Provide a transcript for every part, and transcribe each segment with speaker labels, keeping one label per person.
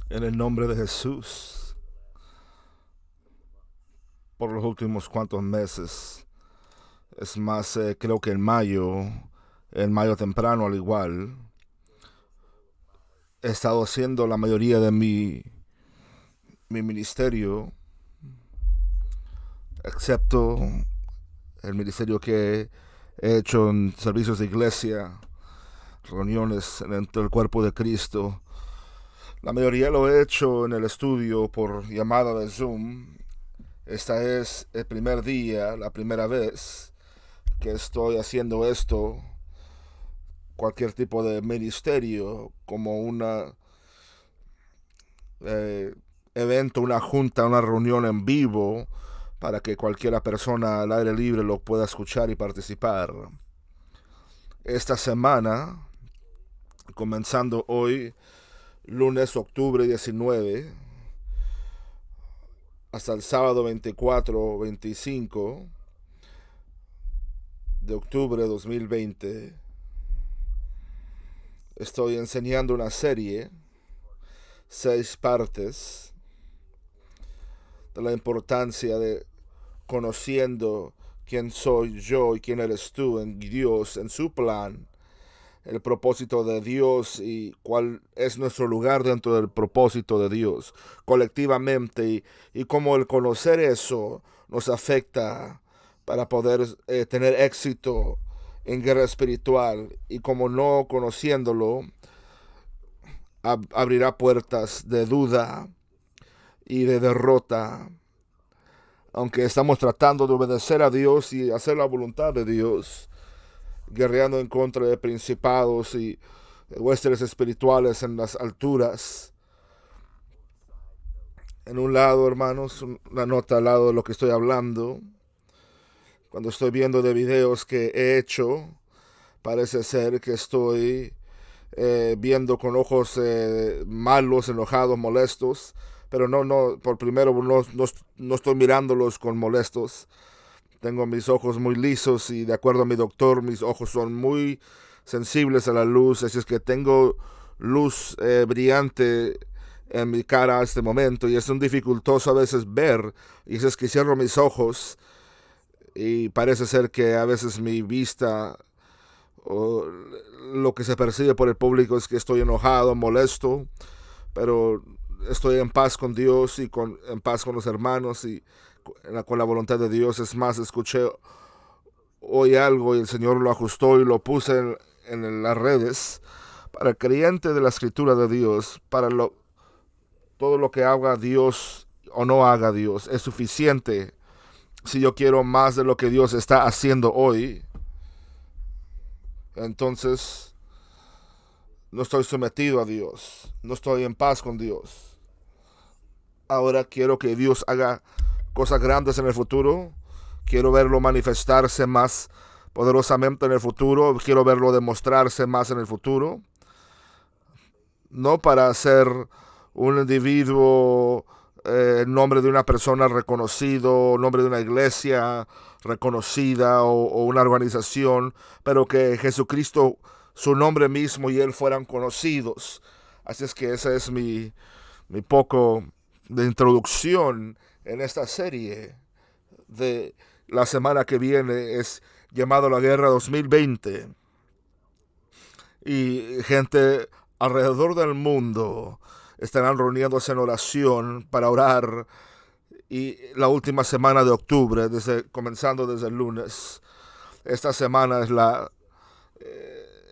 Speaker 1: En el nombre de Jesús, por los últimos cuantos meses, es más, creo que en mayo temprano al igual, he estado haciendo la mayoría de mi ministerio, excepto el ministerio que he hecho en servicios de iglesia, reuniones entre el cuerpo de Cristo. La mayoría lo he hecho en el estudio por llamada de Zoom. Esta es el primer día, la primera vez que estoy haciendo esto, cualquier tipo de ministerio, como una eh, evento, una junta, una reunión en vivo, para que cualquiera persona al aire libre lo pueda escuchar y participar. Esta semana, comenzando hoy, lunes, octubre 19, hasta el sábado 24, 25 de octubre de 2020, estoy enseñando una serie, 6 partes, de la importancia de conociendo quién soy yo y quién eres tú en Dios, en su plan, el propósito de Dios y cuál es nuestro lugar dentro del propósito de Dios colectivamente y cómo el conocer eso nos afecta para poder tener éxito en guerra espiritual y como no conociéndolo abrirá puertas de duda y de derrota, aunque estamos tratando de obedecer a Dios y hacer la voluntad de Dios, guerreando en contra de principados y huestes espirituales en las alturas. En un lado, hermanos, una nota al lado de lo que estoy hablando, cuando estoy viendo de videos que he hecho, parece ser que estoy viendo con ojos malos, enojados, molestos, pero por primero no estoy mirándolos con molestos. Tengo mis ojos muy lisos y de acuerdo a mi doctor, mis ojos son muy sensibles a la luz, así es que tengo luz brillante en mi cara a este momento y es un dificultoso a veces ver, y es que cierro mis ojos y parece ser que a veces mi vista o lo que se percibe por el público es que estoy enojado, molesto, pero estoy en paz con Dios y en paz con los hermanos y con la voluntad de Dios. Es más, escuché hoy algo y el Señor lo ajustó y lo puse en las redes para el creyente de la escritura de Dios, todo lo que haga Dios o no haga Dios es suficiente. Si yo quiero más de lo que Dios está haciendo hoy, entonces no estoy sometido a Dios, no estoy en paz con Dios. Ahora quiero que Dios haga cosas grandes en el futuro, quiero verlo manifestarse más poderosamente en el futuro, quiero verlo demostrarse más en el futuro, no para ser un individuo, el nombre de una persona reconocido, nombre de una iglesia reconocida o una organización, pero que Jesucristo, su nombre mismo y Él fueran conocidos. Así es que ese es mi poco de introducción en esta serie de la semana que viene. Es llamado La Guerra 2020 y gente alrededor del mundo estarán reuniéndose en oración para orar y la última semana de octubre, comenzando desde el lunes. Esta semana es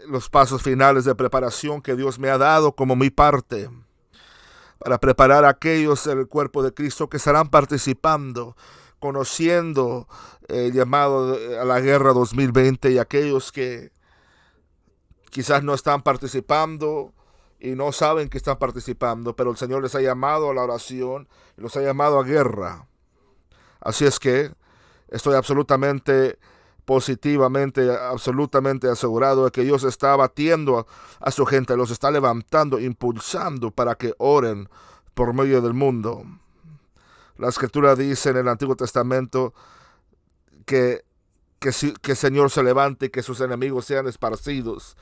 Speaker 1: los pasos finales de preparación que Dios me ha dado como mi parte para preparar a aquellos en el cuerpo de Cristo que estarán participando, conociendo el llamado a la guerra 2020 y aquellos que quizás no están participando y no saben que están participando, pero el Señor les ha llamado a la oración y los ha llamado a guerra. Así es que estoy absolutamente asegurado de que Dios está batiendo a su gente, los está levantando, impulsando para que oren por medio del mundo. La escritura dice en el Antiguo Testamento que, que el Señor se levante y que sus enemigos sean esparcidos.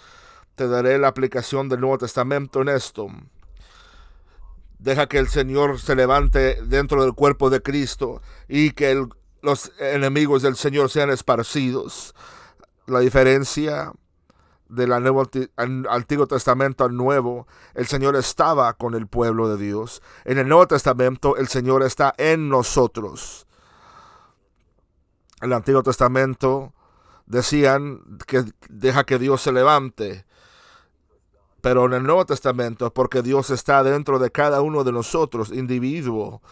Speaker 1: Te daré la aplicación del Nuevo Testamento en esto. Deja que el Señor se levante dentro del cuerpo de Cristo y que los enemigos del Señor sean esparcidos. La diferencia del Antiguo Testamento al Nuevo, el Señor estaba con el pueblo de Dios. En el Nuevo Testamento, el Señor está en nosotros. En el Antiguo Testamento decían que deja que Dios se levante. Pero en el Nuevo Testamento, porque Dios está dentro de cada uno de nosotros, individuo,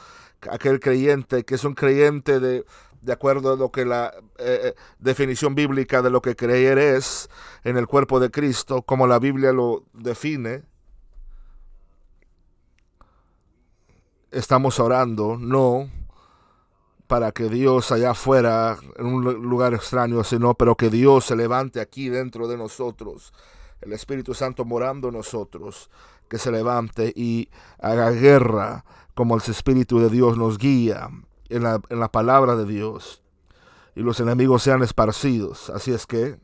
Speaker 1: aquel creyente que es un creyente de acuerdo a lo que la definición bíblica de lo que creer es en el cuerpo de Cristo, como la Biblia lo define. Estamos orando, no para que Dios allá afuera, en un lugar extraño, sino, pero que Dios se levante aquí dentro de nosotros. El Espíritu Santo morando en nosotros, que se levante y haga guerra como el Espíritu de Dios nos guía en la palabra de Dios, y los enemigos sean esparcidos. Así es que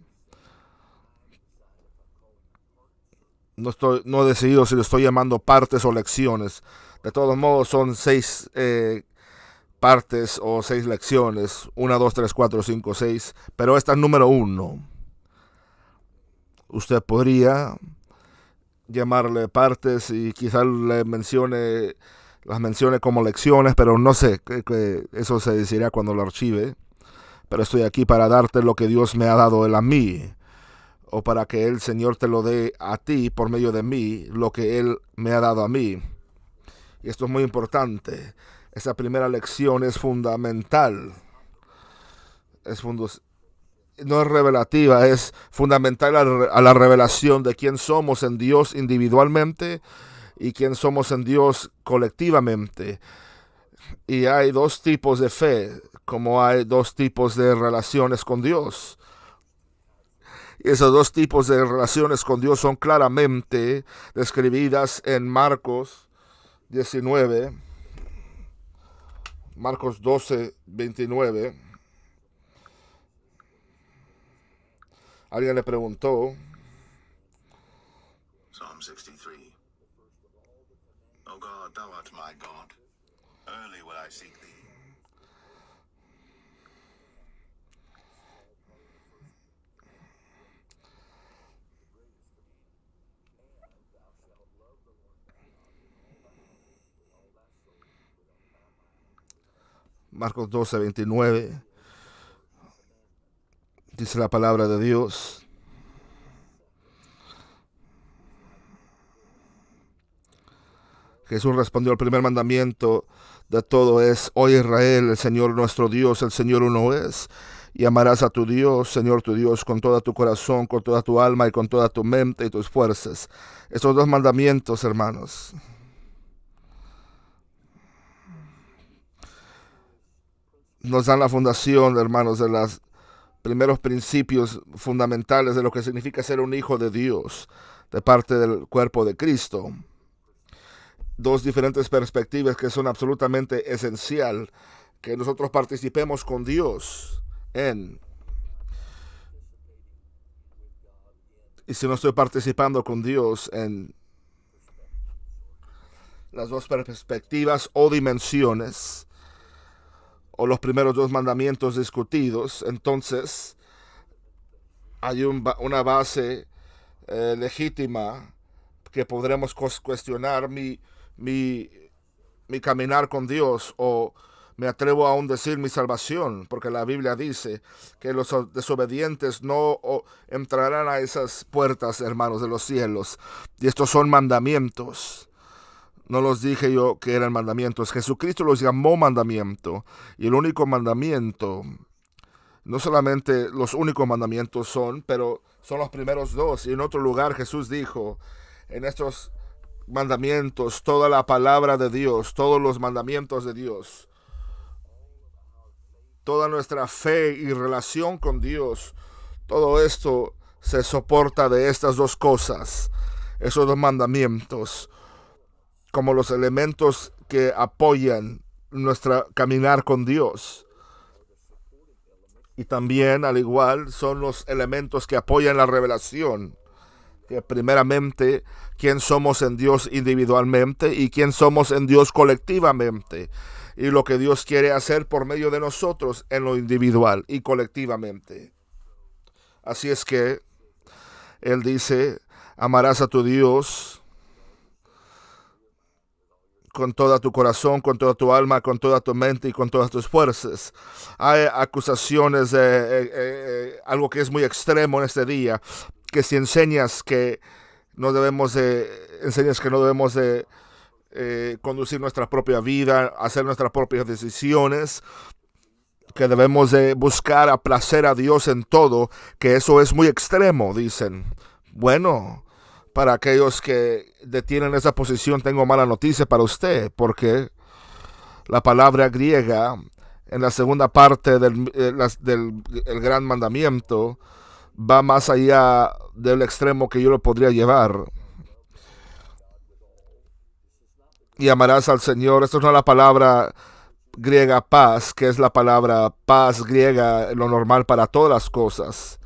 Speaker 1: no he decidido si lo estoy llamando partes o lecciones. De todos modos son 6 partes o 6 lecciones, 1, 2, 3, 4, 5, 6, pero esta es número 1. Usted podría llamarle partes y quizás las mencione como lecciones, pero no sé, que eso se decidirá cuando lo archive. Pero estoy aquí para darte lo que Dios me ha dado él a mí, o para que el Señor te lo dé a ti por medio de mí, lo que él me ha dado a mí. Y esto es muy importante. Esa primera lección es fundamental. No es revelativa, es fundamental a la revelación de quién somos en Dios individualmente y quién somos en Dios colectivamente. Y hay 2 tipos de fe, como hay 2 tipos de relaciones con Dios. Y esos 2 tipos de relaciones con Dios son claramente describidas en Marcos 19, Marcos 12, 29. Alguien le preguntó,
Speaker 2: Psalm 63. O God, thou art my God. Early will I seek thee.
Speaker 1: Marcos 12, 29, dice la palabra de Dios. Jesús respondió: el primer mandamiento de todo es: oye Israel, el Señor nuestro Dios, el Señor uno es. Y amarás a tu Dios, Señor tu Dios, con todo tu corazón, con toda tu alma y con toda tu mente y tus fuerzas. Estos 2 mandamientos, hermanos, nos dan la fundación, hermanos, de los primeros principios fundamentales de lo que significa ser un hijo de Dios, de parte del cuerpo de Cristo. 2 diferentes perspectivas que son absolutamente esencial que nosotros participemos con Dios en. Y si no estoy participando con Dios en las 2 perspectivas o dimensiones, o los primeros 2 mandamientos discutidos, entonces hay una base legítima que podremos cuestionar mi caminar con Dios, o me atrevo aún a decir mi salvación, porque la Biblia dice que los desobedientes no entrarán a esas puertas, hermanos, de los cielos. Y estos son mandamientos. No los dije yo que eran mandamientos. Jesucristo los llamó mandamiento. Y el único mandamiento, no solamente los únicos mandamientos son, pero son los primeros 2. Y en otro lugar Jesús dijo, en estos mandamientos, toda la palabra de Dios, todos los mandamientos de Dios, toda nuestra fe y relación con Dios, todo esto se soporta de estas 2 cosas, esos 2 mandamientos, como los elementos que apoyan nuestro caminar con Dios. Y también, al igual, son los elementos que apoyan la revelación que primeramente quién somos en Dios individualmente y quién somos en Dios colectivamente, y lo que Dios quiere hacer por medio de nosotros en lo individual y colectivamente. Así es que Él dice, amarás a tu Dios con todo tu corazón, con toda tu alma, con toda tu mente y con todas tus fuerzas. Hay acusaciones de algo que es muy extremo en este día, que si enseñas que no debemos de conducir nuestra propia vida, hacer nuestras propias decisiones, que debemos de buscar a placer a Dios en todo, que eso es muy extremo, dicen. Bueno, para aquellos que detienen esa posición, tengo mala noticia para usted, porque la palabra griega en la segunda parte del el gran mandamiento va más allá del extremo que yo lo podría llevar. Y amarás al Señor. Esto no es la palabra griega paz, que es la palabra paz griega, lo normal para todas las cosas.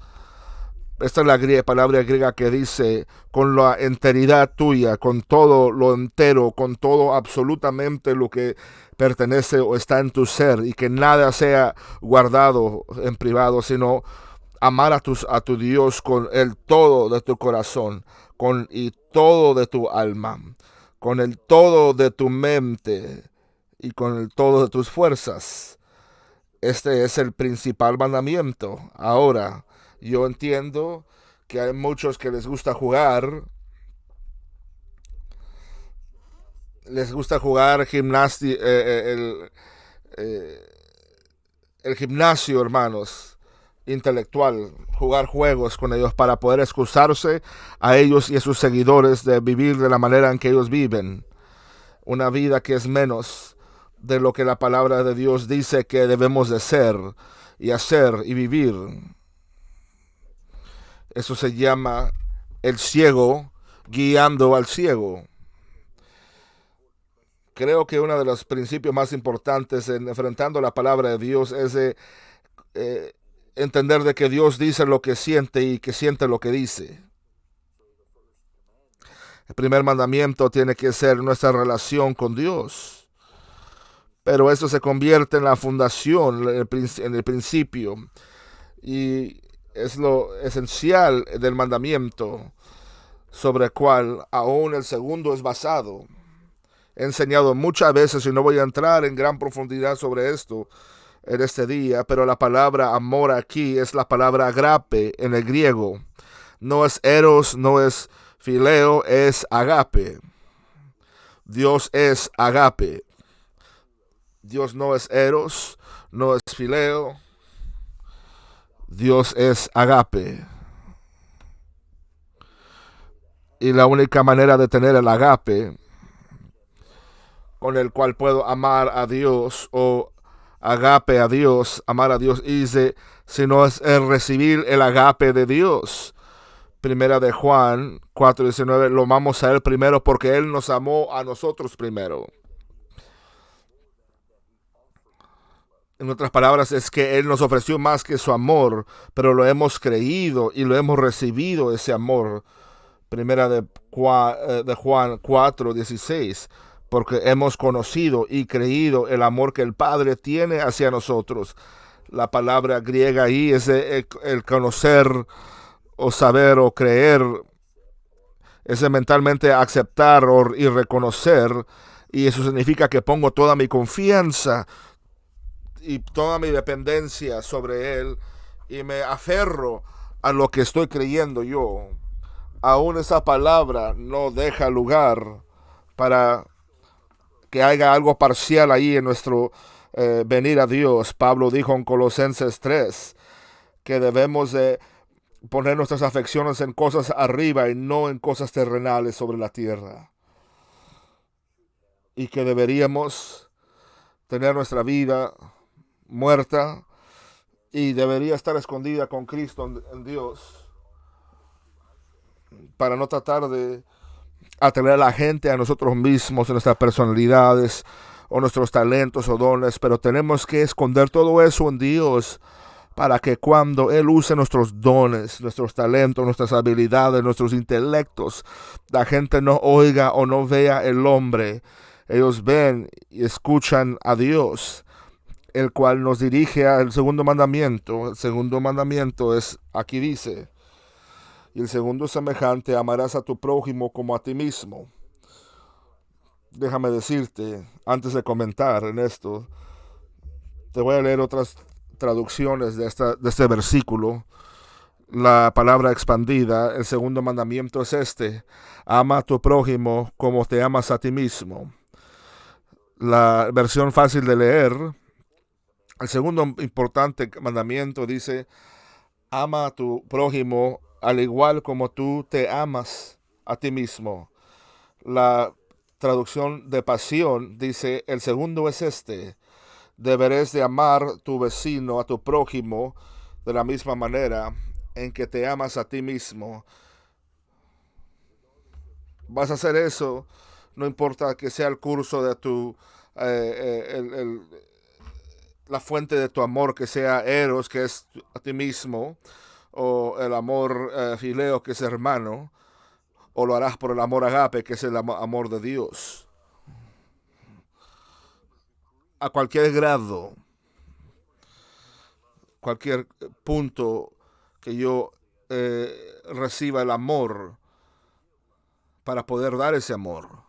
Speaker 1: Esta es la palabra griega que dice con la enteridad tuya, con todo lo entero, con todo absolutamente lo que pertenece o está en tu ser, y que nada sea guardado en privado, sino amar a tu Dios con el todo de tu corazón, con y todo de tu alma, con el todo de tu mente y con el todo de tus fuerzas. Este es el principal mandamiento. Ahora, yo entiendo que hay muchos que les gusta jugar gimnasia, el gimnasio, hermanos, intelectual, jugar juegos con ellos para poder excusarse a ellos y a sus seguidores de vivir de la manera en que ellos viven, una vida que es menos de lo que la palabra de Dios dice que debemos de ser y hacer y vivir. Eso se llama el ciego guiando al ciego. Creo que uno de los principios más importantes en enfrentando la palabra de Dios es entender de que Dios dice lo que siente y que siente lo que dice. El primer mandamiento tiene que ser nuestra relación con Dios. Pero eso se convierte en la fundación, en el principio. Y es lo esencial del mandamiento sobre el cual aún el segundo es basado. He enseñado muchas veces y no voy a entrar en gran profundidad sobre esto en este día, pero la palabra amor aquí es la palabra agape en el griego. No es eros, no es fileo, es agape. Dios es agape. Dios no es eros, no es fileo. Dios es agape. Y la única manera de tener el agape con el cual puedo amar a Dios o agape a Dios, amar a Dios, dice, sino es el recibir el agape de Dios. Primera de Juan 4:19, lo amamos a Él primero porque Él nos amó a nosotros primero. En otras palabras, es que Él nos ofreció más que su amor, pero lo hemos creído y lo hemos recibido ese amor. Primera de Juan 4:16, porque hemos conocido y creído el amor que el Padre tiene hacia nosotros. La palabra griega ahí es el conocer o saber o creer, es mentalmente aceptar y reconocer, y eso significa que pongo toda mi confianza y toda mi dependencia sobre Él y me aferro a lo que estoy creyendo yo. Aún esa palabra no deja lugar para que haya algo parcial ahí en nuestro venir a Dios. Pablo dijo en Colosenses 3 que debemos de poner nuestras afecciones en cosas arriba y no en cosas terrenales sobre la tierra. Y que deberíamos tener nuestra vida muerta y debería estar escondida con Cristo en Dios, para no tratar de atraer a la gente a nosotros mismos, a nuestras personalidades o nuestros talentos o dones, pero tenemos que esconder todo eso en Dios para que cuando Él use nuestros dones, nuestros talentos, nuestras habilidades, nuestros intelectos, la gente no oiga o no vea el hombre. Ellos ven y escuchan a Dios, el cual nos dirige al segundo mandamiento. El segundo mandamiento es, aquí dice, y el segundo es semejante: amarás a tu prójimo como a ti mismo. Déjame decirte, antes de comentar en esto, te voy a leer otras traducciones de este versículo. La palabra expandida, el segundo mandamiento es este: ama a tu prójimo como te amas a ti mismo. La versión fácil de leer, el segundo importante mandamiento dice: ama a tu prójimo al igual como tú te amas a ti mismo. La traducción de Pasión dice: el segundo es este: deberás de amar a tu vecino, a tu prójimo, de la misma manera en que te amas a ti mismo. Vas a hacer eso, no importa que sea el curso de tu la fuente de tu amor, que sea Eros, que es a ti mismo, o el amor fileo, que es hermano, o lo harás por el amor agape, que es el amor de Dios. A cualquier grado, cualquier punto que yo reciba el amor, para poder dar ese amor.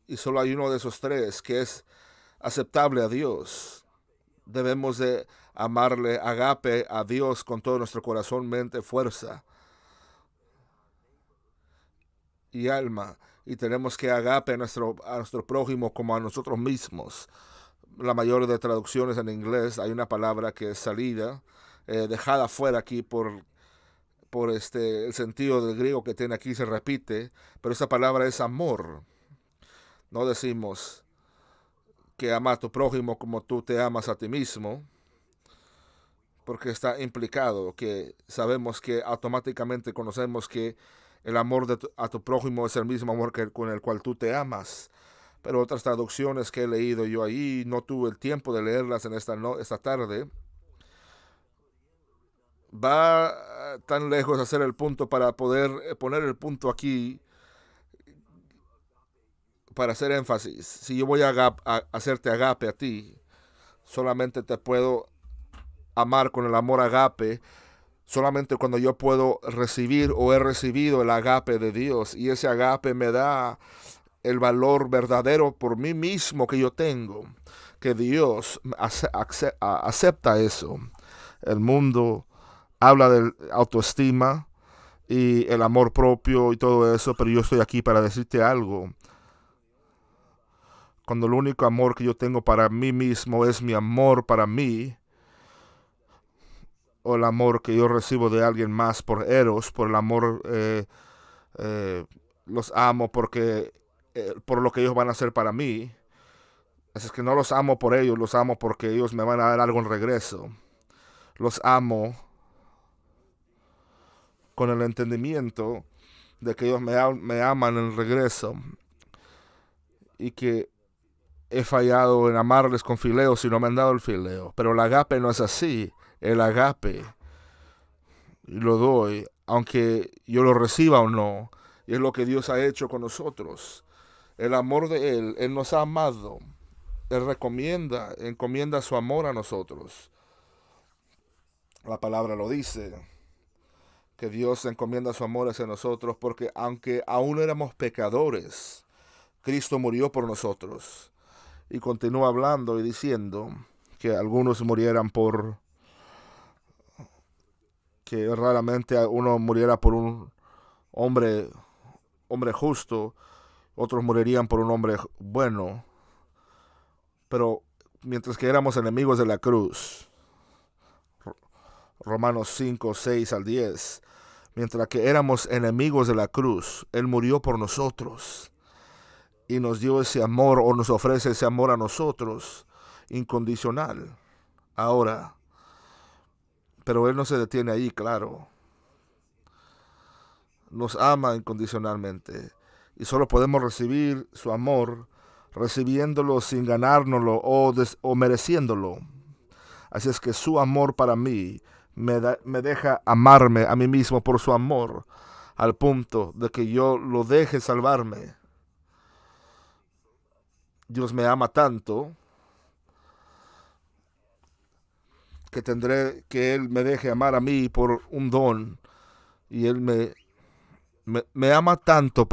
Speaker 1: Y solo hay uno de esos tres que es aceptable a Dios. Debemos de amarle agape a Dios con todo nuestro corazón, mente, fuerza y alma. Y tenemos que agape a nuestro prójimo como a nosotros mismos. La mayoría de traducciones en inglés hay una palabra que es salida, dejada fuera aquí por el sentido del griego que tiene aquí, se repite, pero esa palabra es amor. No decimos que ama a tu prójimo como tú te amas a ti mismo, porque está implicado que sabemos que automáticamente conocemos que el amor a tu prójimo es el mismo amor con el cual tú te amas. Pero otras traducciones que he leído yo ahí, no tuve el tiempo de leerlas en esta tarde, va tan lejos de hacer el punto para poder poner el punto aquí, para hacer énfasis. Si yo voy a hacerte agape a ti, solamente te puedo amar con el amor agape solamente cuando yo puedo recibir o he recibido el agape de Dios, y ese agape me da el valor verdadero por mí mismo que yo tengo, que Dios acepta eso. El mundo habla de autoestima y el amor propio y todo eso, pero yo estoy aquí para decirte algo. Cuando el único amor que yo tengo para mí mismo es mi amor para mí, o el amor que yo recibo de alguien más por eros, por el amor, los amo porque por lo que ellos van a hacer para mí. Así es que no los amo por ellos, los amo porque ellos me van a dar algo en regreso. Los amo con el entendimiento de que ellos me aman en regreso, y que he fallado en amarles con fileo si no me han dado el fileo. Pero el agape no es así. El agape lo doy aunque yo lo reciba o no, y es lo que Dios ha hecho con nosotros. El amor de Él nos ha amado. Él encomienda su amor a nosotros. La palabra lo dice, que Dios encomienda su amor hacia nosotros, porque aunque aún éramos pecadores, Cristo murió por nosotros. Y continúa hablando y diciendo que algunos murieran que raramente uno muriera por un hombre justo, otros morirían por un hombre bueno. Pero mientras que éramos enemigos de la cruz, Romanos 5, 6 al 10, mientras que éramos enemigos de la cruz, Él murió por nosotros y nos dio ese amor, o nos ofrece ese amor a nosotros, incondicional. Ahora, pero Él no se detiene ahí, claro. Nos ama incondicionalmente y solo podemos recibir su amor recibiéndolo sin ganárnoslo o mereciéndolo. Así es que su amor para mí me deja amarme a mí mismo por su amor, al punto de que yo lo deje salvarme. Dios me ama tanto que tendré que Él me deje amar a mí por un don. Y Él me ama tanto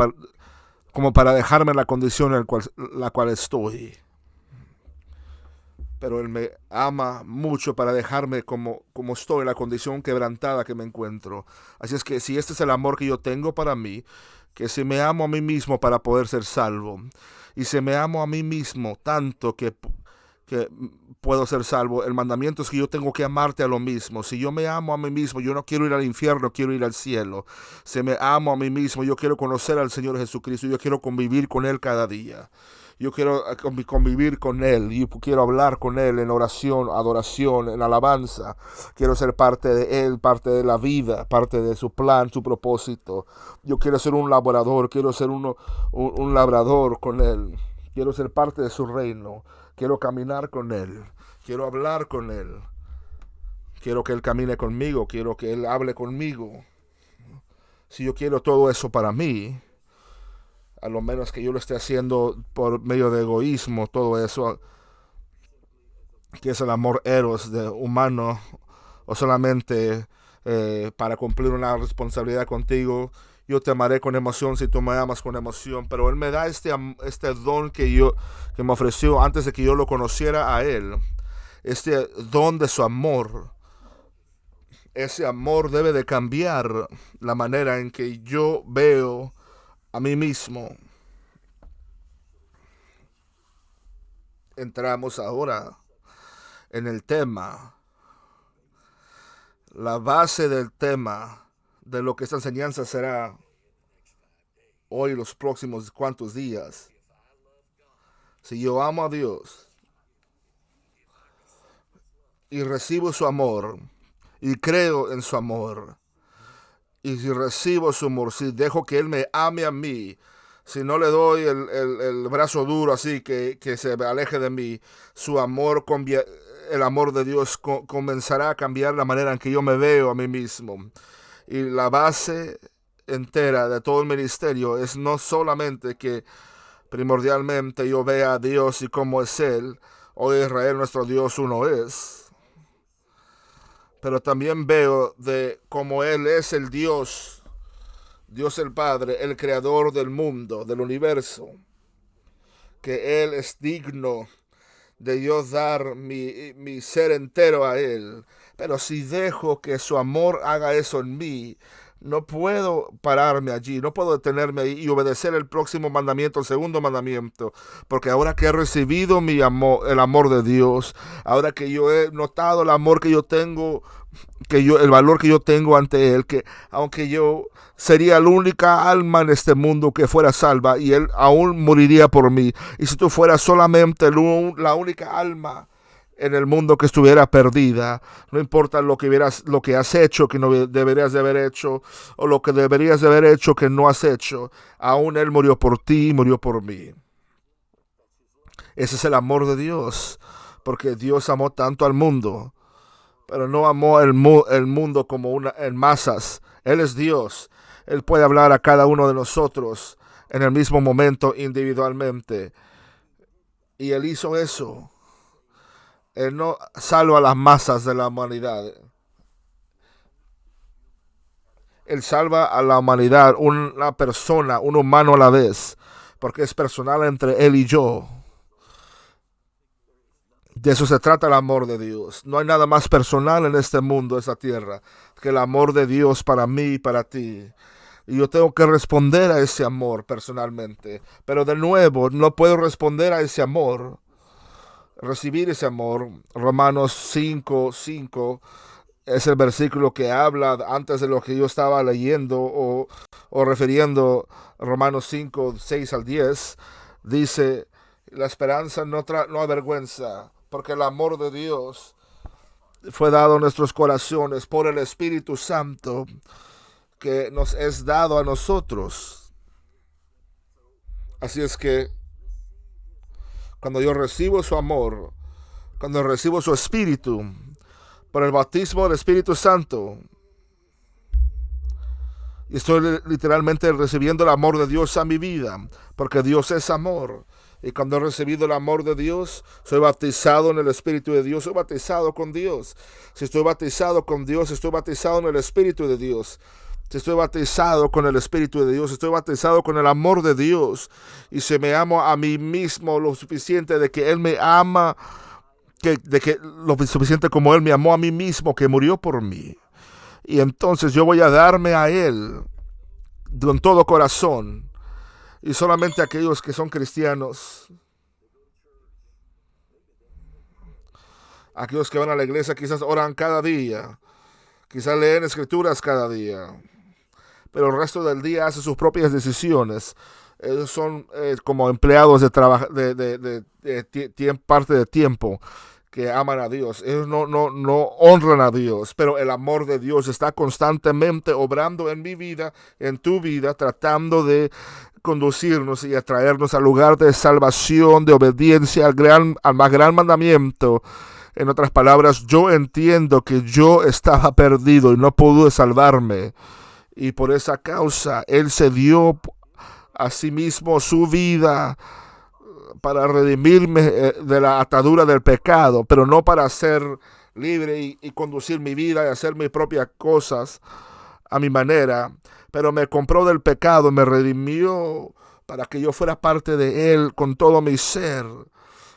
Speaker 1: como para dejarme en la condición en la cual estoy. Pero Él me ama mucho para dejarme como estoy, en la condición quebrantada que me encuentro. Así es que si este es el amor que yo tengo para mí, que si me amo a mí mismo para poder ser salvo, y si me amo a mí mismo tanto que puedo ser salvo, el mandamiento es que yo tengo que amarte a lo mismo. Si yo me amo a mí mismo, yo no quiero ir al infierno, quiero ir al cielo. Si me amo a mí mismo, yo quiero conocer al Señor Jesucristo, yo quiero convivir con Él cada día. Yo quiero convivir con Él, yo quiero hablar con Él en oración, adoración, en alabanza. Quiero ser parte de Él, parte de la vida, parte de su plan, su propósito. Yo quiero ser un laborador, quiero ser un labrador con Él. Quiero ser parte de su reino. Quiero caminar con Él. Quiero hablar con Él. Quiero que Él camine conmigo. Quiero que Él hable conmigo. Si yo quiero todo eso para mí, a lo menos que yo lo esté haciendo por medio de egoísmo, todo eso, que es el amor eros de humano, o solamente para cumplir una responsabilidad contigo. Yo te amaré con emoción si tú me amas con emoción, pero Él me da este don que me ofreció antes de que yo lo conociera a Él, este don de su amor. Ese amor debe de cambiar la manera en que yo veo a mí mismo. Entramos ahora en el tema, la base del tema de lo que esta enseñanza será hoy, los próximos cuantos días. Si yo amo a Dios y recibo su amor y creo en su amor, y si recibo su amor, si dejo que Él me ame a mí, si no le doy el brazo duro así que se aleje de mí, su amor, el amor de Dios comenzará a cambiar la manera en que yo me veo a mí mismo. Y la base entera de todo el ministerio es no solamente que primordialmente yo vea a Dios y cómo es Él, oh Israel, nuestro Dios uno es, pero también veo de cómo Él es el Dios el Padre, el creador del mundo, del universo, que Él es digno de yo dar mi ser entero a Él. Pero si dejo que su amor haga eso en mí, no puedo pararme allí, no puedo detenerme ahí y obedecer el próximo mandamiento, el segundo mandamiento, porque ahora que he recibido el amor de Dios, ahora que yo he notado el amor que yo tengo, el valor que yo tengo ante Él, que aunque yo sería la única alma en este mundo que fuera salva y Él aún moriría por mí, y si tú fueras solamente la única alma en el mundo que estuviera perdida, no importa lo que has hecho que no deberías de haber hecho, o lo que deberías de haber hecho que no has hecho, aún Él murió por ti y murió por mí. Ese es el amor de Dios, porque Dios amó tanto al mundo, pero no amó el mundo como en masas. Él es Dios. Él puede hablar a cada uno de nosotros en el mismo momento individualmente. Y Él hizo eso. Él no salva a las masas de la humanidad. Él salva a la humanidad, una persona, un humano a la vez, porque es personal entre Él y yo. De eso se trata el amor de Dios. No hay nada más personal en este mundo, esta tierra, que el amor de Dios para mí y para ti. Y yo tengo que responder a ese amor personalmente. Pero de nuevo, no puedo responder a ese amor, recibir ese amor. Romanos 5:5 es el versículo que habla antes de lo que yo estaba leyendo o refiriendo. Romanos 5:6-10 dice: la esperanza no avergüenza, porque el amor de Dios fue dado a nuestros corazones por el Espíritu Santo que nos es dado a nosotros. Así es que cuando yo recibo su amor, cuando recibo su Espíritu, por el bautismo del Espíritu Santo. Y estoy literalmente recibiendo el amor de Dios a mi vida, porque Dios es amor. Y cuando he recibido el amor de Dios, soy bautizado en el Espíritu de Dios, soy bautizado con Dios. Si estoy bautizado con Dios, estoy bautizado en el Espíritu de Dios. Si estoy bautizado con el Espíritu de Dios, estoy bautizado con el amor de Dios. Y si me amo a mí mismo lo suficiente de que Él me ama, de que lo suficiente como Él me amó a mí mismo, que murió por mí. Y entonces yo voy a darme a Él con todo corazón. Y solamente aquellos que son cristianos, aquellos que van a la iglesia, quizás oran cada día, quizás leen escrituras cada día, pero el resto del día hacen sus propias decisiones. Ellos son como empleados de trabajo, parte de tiempo, que aman a Dios. Ellos no honran a Dios, pero el amor de Dios está constantemente obrando en mi vida, en tu vida, tratando de conducirnos y atraernos al lugar de salvación, de obediencia al más gran mandamiento. En otras palabras, yo entiendo que yo estaba perdido y no pude salvarme. Y por esa causa, Él se dio a sí mismo su vida para redimirme de la atadura del pecado, pero no para ser libre y conducir mi vida y hacer mis propias cosas a mi manera, pero me compró del pecado, me redimió para que yo fuera parte de Él con todo mi ser.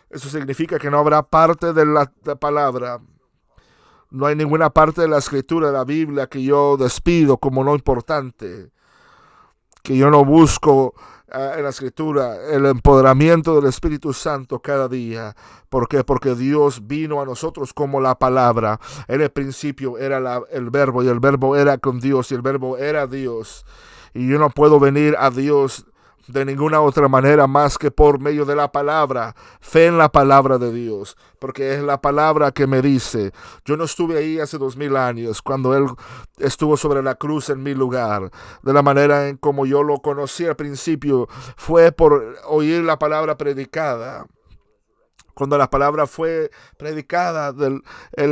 Speaker 1: Eso significa que no habrá parte de la palabra, no hay ninguna parte de la escritura de la Biblia que yo despido como no importante, que yo no busco en la escritura el empoderamiento del Espíritu Santo cada día. ¿Por qué? Porque Dios vino a nosotros como la palabra. En el principio era el verbo, y el verbo era con Dios, y el verbo era Dios. Y yo no puedo venir a Dios de ninguna otra manera más que por medio de la palabra, fe en la palabra de Dios, porque es la palabra que me dice. Yo no estuve ahí hace 2000 años cuando Él estuvo sobre la cruz en mi lugar. De la manera en como yo lo conocí al principio fue por oír la palabra predicada. Cuando la palabra fue predicada, el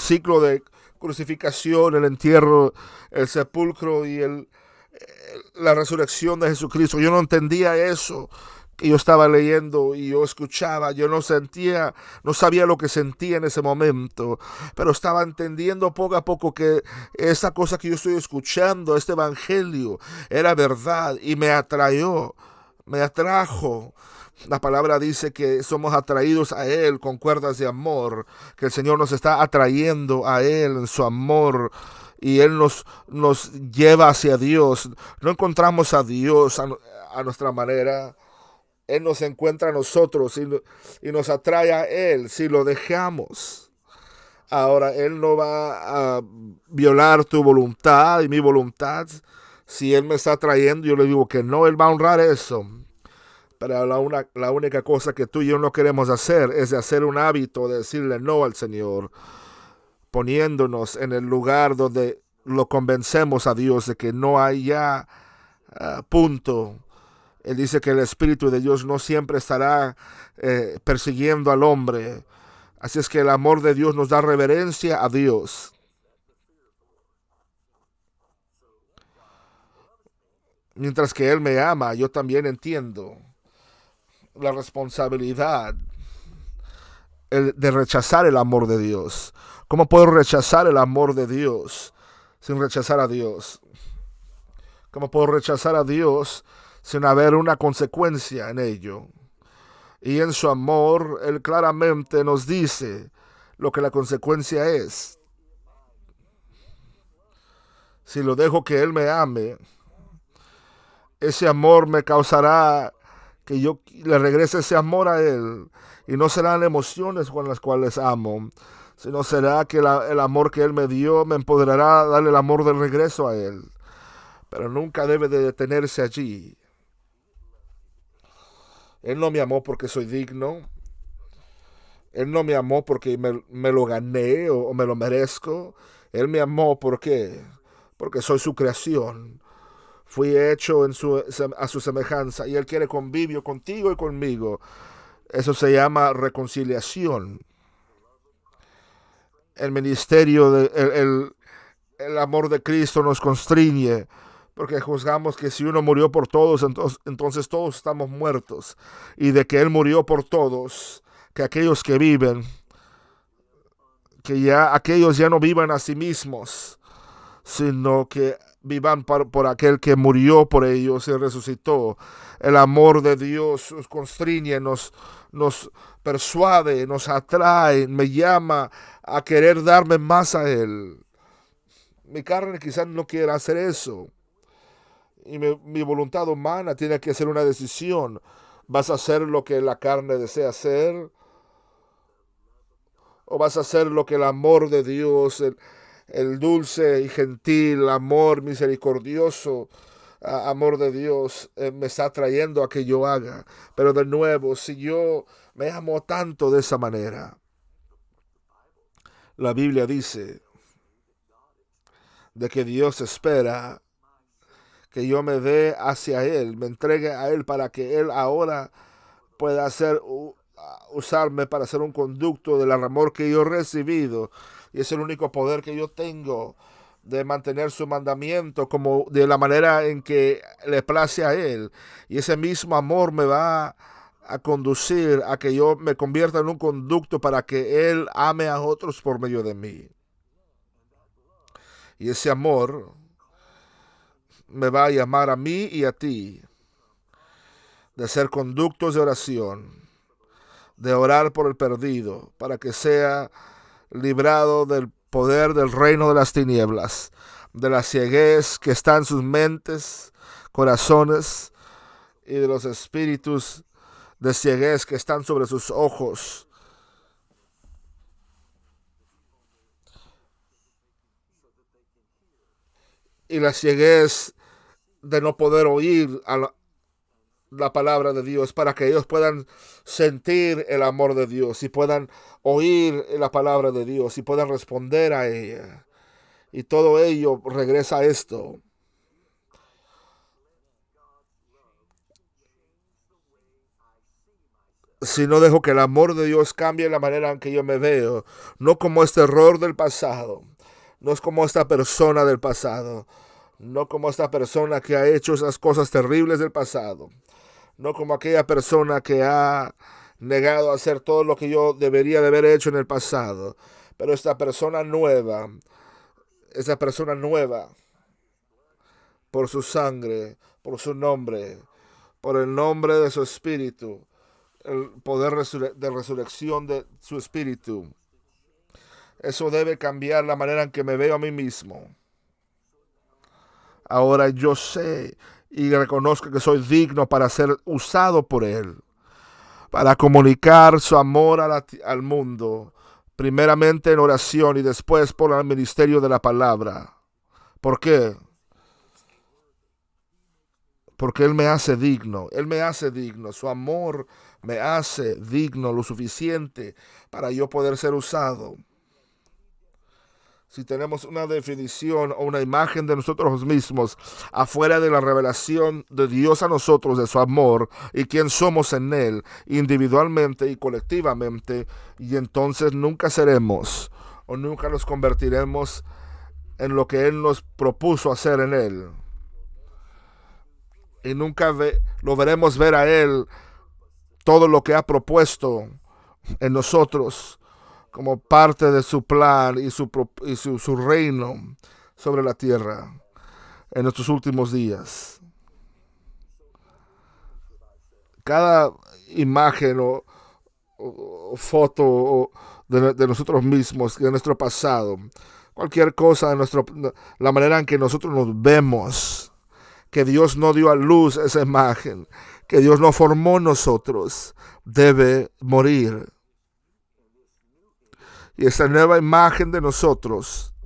Speaker 1: ciclo de crucificación, el entierro, el sepulcro y la resurrección de Jesucristo, yo no entendía eso que yo estaba leyendo y yo escuchaba, yo no sabía lo que sentía en ese momento, pero estaba entendiendo poco a poco que esa cosa que yo estoy escuchando, este evangelio, era verdad y me atrajo. La palabra dice que somos atraídos a Él con cuerdas de amor, que el Señor nos está atrayendo a Él en su amor y Él nos lleva hacia Dios. No encontramos a Dios a nuestra manera. Él nos encuentra a nosotros y nos atrae a Él si lo dejamos. Ahora, Él no va a violar tu voluntad y mi voluntad. Si Él me está atrayendo, yo le digo que no, Él va a honrar eso. Pero la única cosa que tú y yo no queremos hacer es de hacer un hábito de decirle no al Señor, poniéndonos en el lugar donde lo convencemos a Dios de que no hay ya punto. Él dice que el Espíritu de Dios no siempre estará persiguiendo al hombre. Así es que el amor de Dios nos da reverencia a Dios. Mientras que Él me ama, yo también entiendo la responsabilidad de rechazar el amor de Dios. ¿Cómo puedo rechazar el amor de Dios sin rechazar a Dios? ¿Cómo puedo rechazar a Dios sin haber una consecuencia en ello? Y en su amor, Él claramente nos dice lo que la consecuencia es. Si lo dejo que Él me ame, ese amor me causará que yo le regrese ese amor a Él. Y no serán emociones con las cuales amo, sino será que el amor que Él me dio me empoderará a darle el amor de regreso a Él. Pero nunca debe de detenerse allí. Él no me amó porque soy digno. Él no me amó porque me lo gané o me lo merezco. Él me amó porque soy su creación. Fui hecho a su semejanza y Él quiere convivio contigo y conmigo. Eso se llama reconciliación. el ministerio, el amor de Cristo nos constriñe, porque juzgamos que si uno murió por todos, entonces todos estamos muertos, y de que Él murió por todos, que aquellos que viven, que ya aquellos ya no vivan a sí mismos, sino que vivan por aquel que murió por ellos y resucitó. El amor de Dios nos constriñe, nos persuade, nos atrae, me llama a querer darme más a Él. Mi carne quizás no quiera hacer eso. Y mi voluntad humana tiene que hacer una decisión. ¿Vas a hacer lo que la carne desea hacer? ¿O vas a hacer lo que el amor de Dios, el dulce y gentil amor misericordioso, amor de Dios me está trayendo a que yo haga? Pero de nuevo, si yo me amo tanto de esa manera, la Biblia dice de que Dios espera que yo me dé hacia Él, me entregue a Él para que Él ahora pueda usarme para ser un conducto del amor que yo he recibido. Y es el único poder que yo tengo de mantener su mandamiento como de la manera en que le place a Él. Y ese mismo amor me va a conducir a que yo me convierta en un conducto para que Él ame a otros por medio de mí. Y ese amor me va a llamar a mí y a ti de ser conductos de oración, de orar por el perdido, para que sea librado del poder del reino de las tinieblas, de la ceguez que está en sus mentes, corazones, y de los espíritus de ceguez que están sobre sus ojos. Y la ceguez de no poder oír a la palabra de Dios, para que ellos puedan sentir el amor de Dios y puedan oír la palabra de Dios y puedan responder a ella. Y todo ello regresa a esto. Si no dejo que el amor de Dios cambie la manera en que yo me veo, no como este error del pasado, no es como esta persona del pasado, no como esta persona que ha hecho esas cosas terribles del pasado, no como aquella persona que ha negado a hacer todo lo que yo debería de haber hecho en el pasado, pero esta persona nueva, por su sangre, por su nombre, por el nombre de su espíritu, el poder de resurrección de su espíritu, eso debe cambiar la manera en que me veo a mí mismo. Ahora yo sé y reconozco que soy digno para ser usado por Él, para comunicar su amor al mundo, primeramente en oración y después por el ministerio de la palabra. ¿Por qué? Porque Él me hace digno, su amor me hace digno lo suficiente para yo poder ser usado. Si tenemos una definición o una imagen de nosotros mismos afuera de la revelación de Dios a nosotros, de su amor y quién somos en Él, individualmente y colectivamente, y entonces nunca seremos o nunca nos convertiremos en lo que Él nos propuso hacer en Él. Y nunca lo veremos ver a Él todo lo que ha propuesto en nosotros como parte de su plan y su reino sobre la tierra en nuestros últimos días. Cada imagen o foto de nosotros mismos, de nuestro pasado, cualquier cosa de la manera en que nosotros nos vemos, que Dios no dio a luz esa imagen, que Dios no formó en nosotros, debe morir. Y esa nueva imagen de nosotros,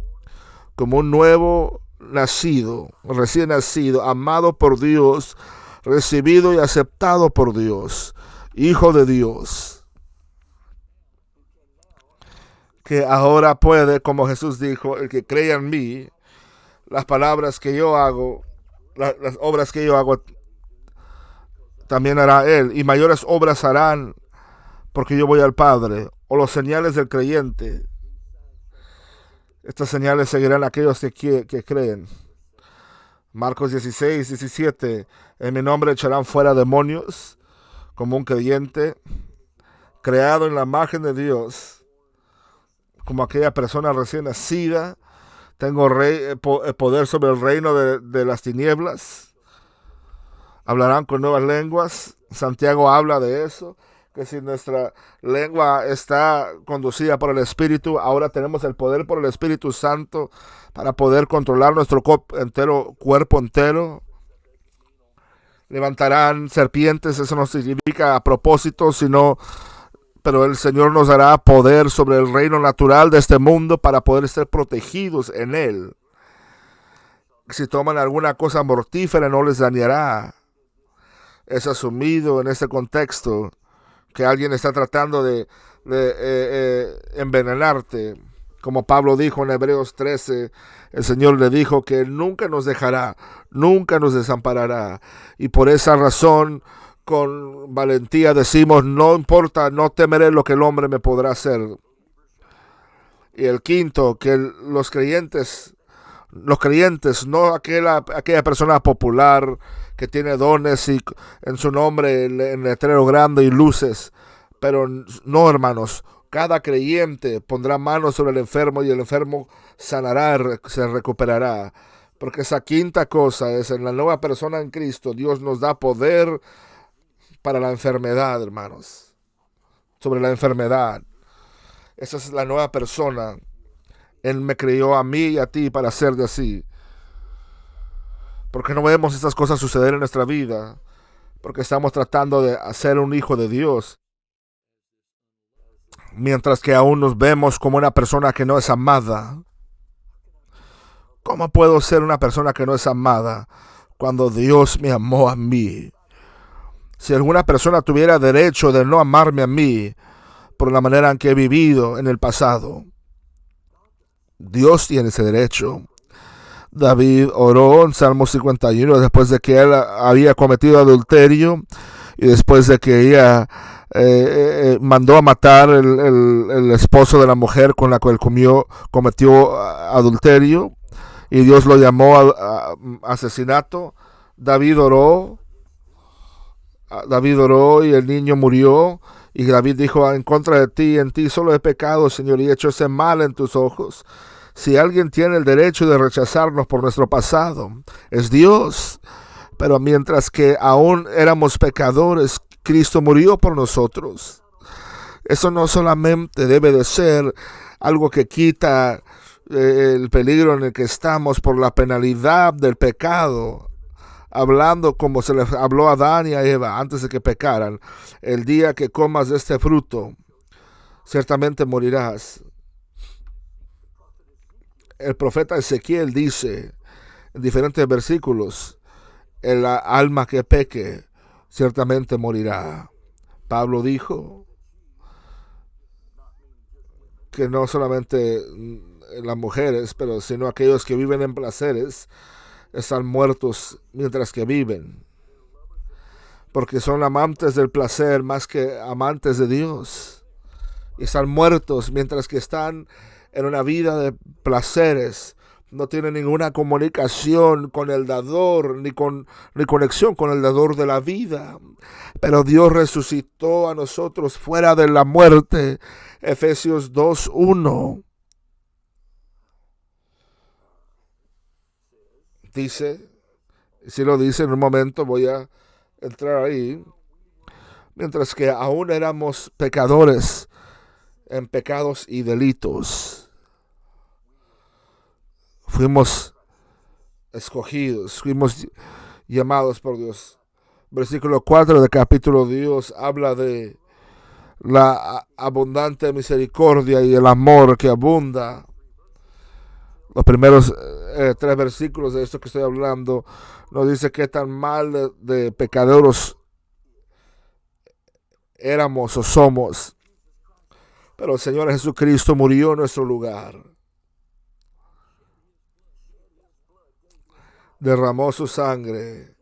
Speaker 1: como un nuevo nacido, recién nacido, amado por Dios, recibido y aceptado por Dios, hijo de Dios, que ahora puede, como Jesús dijo, el que crea en mí, las palabras que yo hago, las obras que yo hago, también hará Él, y mayores obras harán, porque yo voy al Padre, o los señales del creyente. Estas señales seguirán a aquellos que creen. Marcos 16, 17. En mi nombre echarán fuera demonios como un creyente creado en la imagen de Dios, como aquella persona recién nacida. Tengo poder sobre el reino de las tinieblas. Hablarán con nuevas lenguas. Santiago habla de eso, que si nuestra lengua está conducida por el Espíritu, ahora tenemos el poder por el Espíritu Santo para poder controlar nuestro cuerpo entero. Levantarán serpientes, eso no significa a propósito, pero el Señor nos dará poder sobre el reino natural de este mundo para poder ser protegidos en él. Si toman alguna cosa mortífera no les dañará. Es asumido en este contexto que alguien está tratando de envenenarte. Como Pablo dijo en Hebreos 13, el Señor le dijo que nunca nos dejará, nunca nos desamparará. Y por esa razón, con valentía decimos, no importa, no temeré lo que el hombre me podrá hacer. Y el quinto, que los creyentes, no aquella persona popular que tiene dones y en su nombre en letrero grande y luces, pero no, hermanos, cada creyente pondrá manos sobre el enfermo y el enfermo sanará, se recuperará. Porque esa quinta cosa es en la nueva persona en Cristo. Dios nos da poder para la enfermedad, hermanos. Sobre la enfermedad. Esa es la nueva persona. Él me creó a mí y a ti para ser de así. Porque no vemos estas cosas suceder en nuestra vida. Porque estamos tratando de ser un hijo de Dios. Mientras que aún nos vemos como una persona que no es amada. ¿Cómo puedo ser una persona que no es amada cuando Dios me amó a mí? Si alguna persona tuviera derecho de no amarme a mí por la manera en que he vivido en el pasado, Dios tiene ese derecho. David oró en Salmo 51 después de que él había cometido adulterio y después de que ella mandó a matar el esposo de la mujer con la cual cometió adulterio, y Dios lo llamó a asesinato. David oró y el niño murió. Y David dijo, en contra de ti, en ti solo he pecado, Señor, y he hecho ese mal en tus ojos. Si alguien tiene el derecho de rechazarnos por nuestro pasado, es Dios. Pero mientras que aún éramos pecadores, Cristo murió por nosotros. Eso no solamente debe de ser algo que quita el peligro en el que estamos por la penalidad del pecado, hablando como se les habló a Adán y a Eva antes de que pecaran. El día que comas de este fruto, ciertamente morirás. El profeta Ezequiel dice en diferentes versículos, el alma que peque, ciertamente morirá. Pablo dijo que no solamente las mujeres, pero sino aquellos que viven en placeres, están muertos mientras que viven, porque son amantes del placer más que amantes de Dios, y están muertos mientras que están en una vida de placeres. No tienen ninguna comunicación con el dador, ni conexión con el dador de la vida. Pero Dios resucitó a nosotros fuera de la muerte. Efesios 2:1 dice, si lo dice en un momento voy a entrar ahí, mientras que aún éramos pecadores en pecados y delitos, fuimos escogidos, fuimos llamados por Dios. Versículo 4 del capítulo 2 habla de la abundante misericordia y el amor que abunda. Los primeros 3 versículos de esto que estoy hablando nos dice que tan mal de pecadores éramos o somos, pero el Señor Jesucristo murió en nuestro lugar, derramó su sangre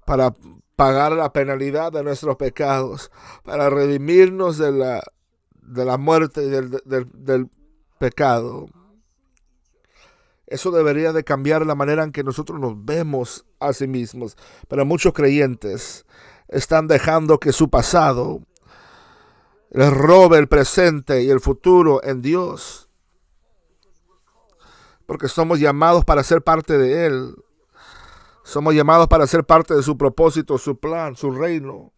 Speaker 1: para pagar la penalidad de nuestros pecados, para redimirnos de la muerte y del pecado. Eso debería de cambiar la manera en que nosotros nos vemos a sí mismos. Pero muchos creyentes están dejando que su pasado les robe el presente y el futuro en Dios. Porque somos llamados para ser parte de Él. Somos llamados para ser parte de su propósito, su plan, su reino.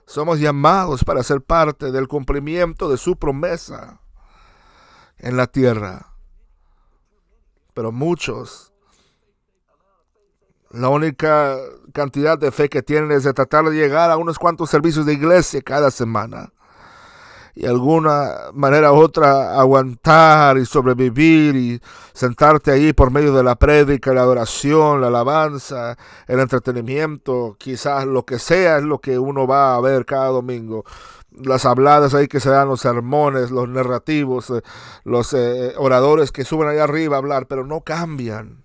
Speaker 1: Somos llamados para ser parte del cumplimiento de su promesa en la tierra. Pero muchos, la única cantidad de fe que tienen es de tratar de llegar a unos cuantos servicios de iglesia cada semana. Y de alguna manera u otra aguantar y sobrevivir y sentarte ahí por medio de la prédica, la adoración, la alabanza, el entretenimiento, quizás lo que sea es lo que uno va a ver cada domingo. Las habladas ahí que se dan, los sermones, los narrativos, los oradores que suben ahí arriba a hablar, pero no cambian.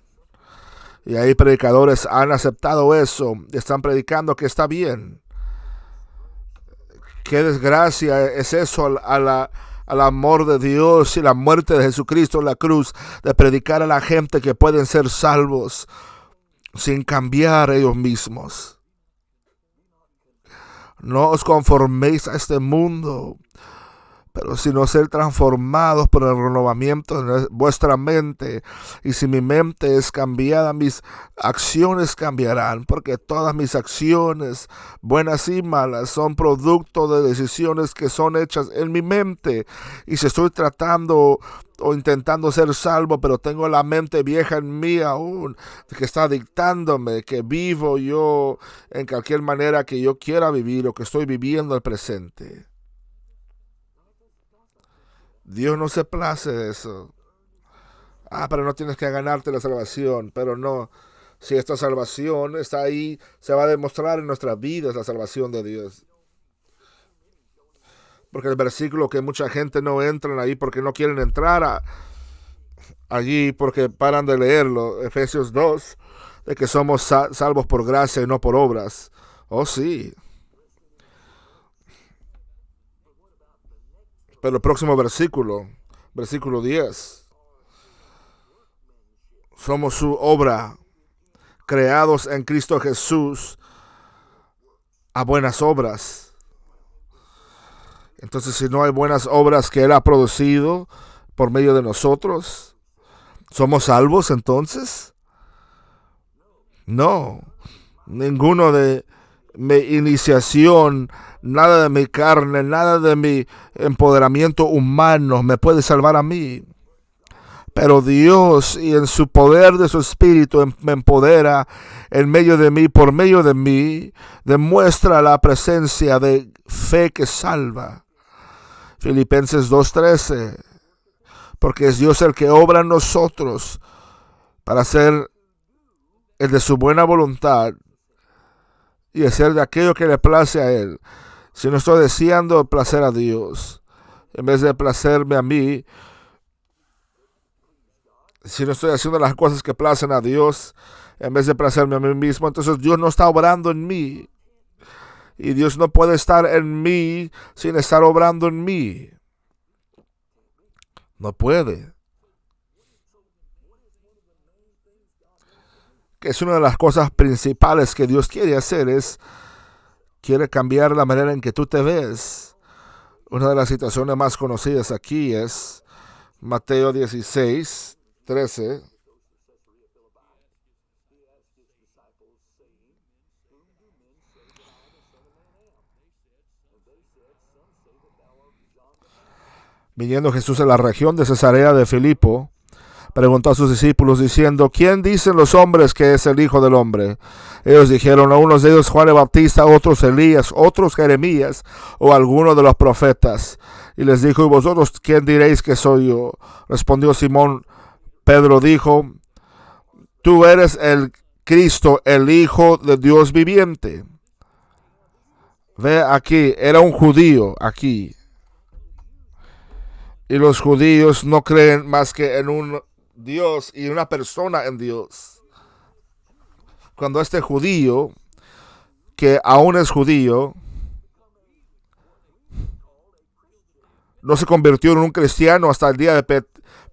Speaker 1: Y ahí predicadores han aceptado eso, están predicando que está bien. Qué desgracia es eso al amor de Dios y la muerte de Jesucristo en la cruz, de predicar a la gente que pueden ser salvos sin cambiar ellos mismos. No os conforméis a este mundo, pero sino ser transformados por el renovamiento de vuestra mente. Y si mi mente es cambiada, mis acciones cambiarán, porque todas mis acciones, buenas y malas, son producto de decisiones que son hechas en mi mente. Y si estoy tratando o intentando ser salvo, pero tengo la mente vieja en mí aún, que está dictándome que vivo yo en cualquier manera que yo quiera vivir o que estoy viviendo el presente. Dios no se place de eso. Pero no tienes que ganarte la salvación. Pero no, si esta salvación está ahí, se va a demostrar en nuestras vidas la salvación de Dios. Porque el versículo que mucha gente no entran ahí porque no quieren entrar allí porque paran de leerlo, Efesios 2, de que somos salvos por gracia y no por obras. Oh, sí. Pero el próximo versículo, versículo 10. Somos su obra, creados en Cristo Jesús a buenas obras. Entonces, si no hay buenas obras que Él ha producido por medio de nosotros, ¿somos salvos entonces? No. Ninguno de mi iniciación, nada de mi carne, nada de mi empoderamiento humano me puede salvar a mí. Pero Dios, y en su poder de su Espíritu, me empodera en medio de mí, por medio de mí, demuestra la presencia de fe que salva. Filipenses 2:13. Porque es Dios el que obra en nosotros para hacer el de su buena voluntad y hacer de aquello que le place a Él. Si no estoy deseando placer a Dios, en vez de placerme a mí, si no estoy haciendo las cosas que placen a Dios, en vez de placerme a mí mismo, entonces Dios no está obrando en mí. Y Dios no puede estar en mí sin estar obrando en mí. No puede. Que es una de las cosas principales que Dios quiere hacer, quiere cambiar la manera en que tú te ves. Una de las situaciones más conocidas aquí es Mateo 16:13. Viniendo Jesús a la región de Cesarea de Filipo, preguntó a sus discípulos diciendo: ¿quién dicen los hombres que es el Hijo del Hombre? Ellos dijeron: a unos de ellos Juan el Bautista, otros Elías, otros Jeremías o alguno de los profetas. Y les dijo: ¿y vosotros quién diréis que soy yo? Respondió Simón. Pedro dijo: tú eres el Cristo, el Hijo de Dios viviente. Ve aquí, era un judío aquí. Y los judíos no creen más que en un Dios y una persona en Dios. Cuando este judío, que aún es judío, no se convirtió en un cristiano hasta el día de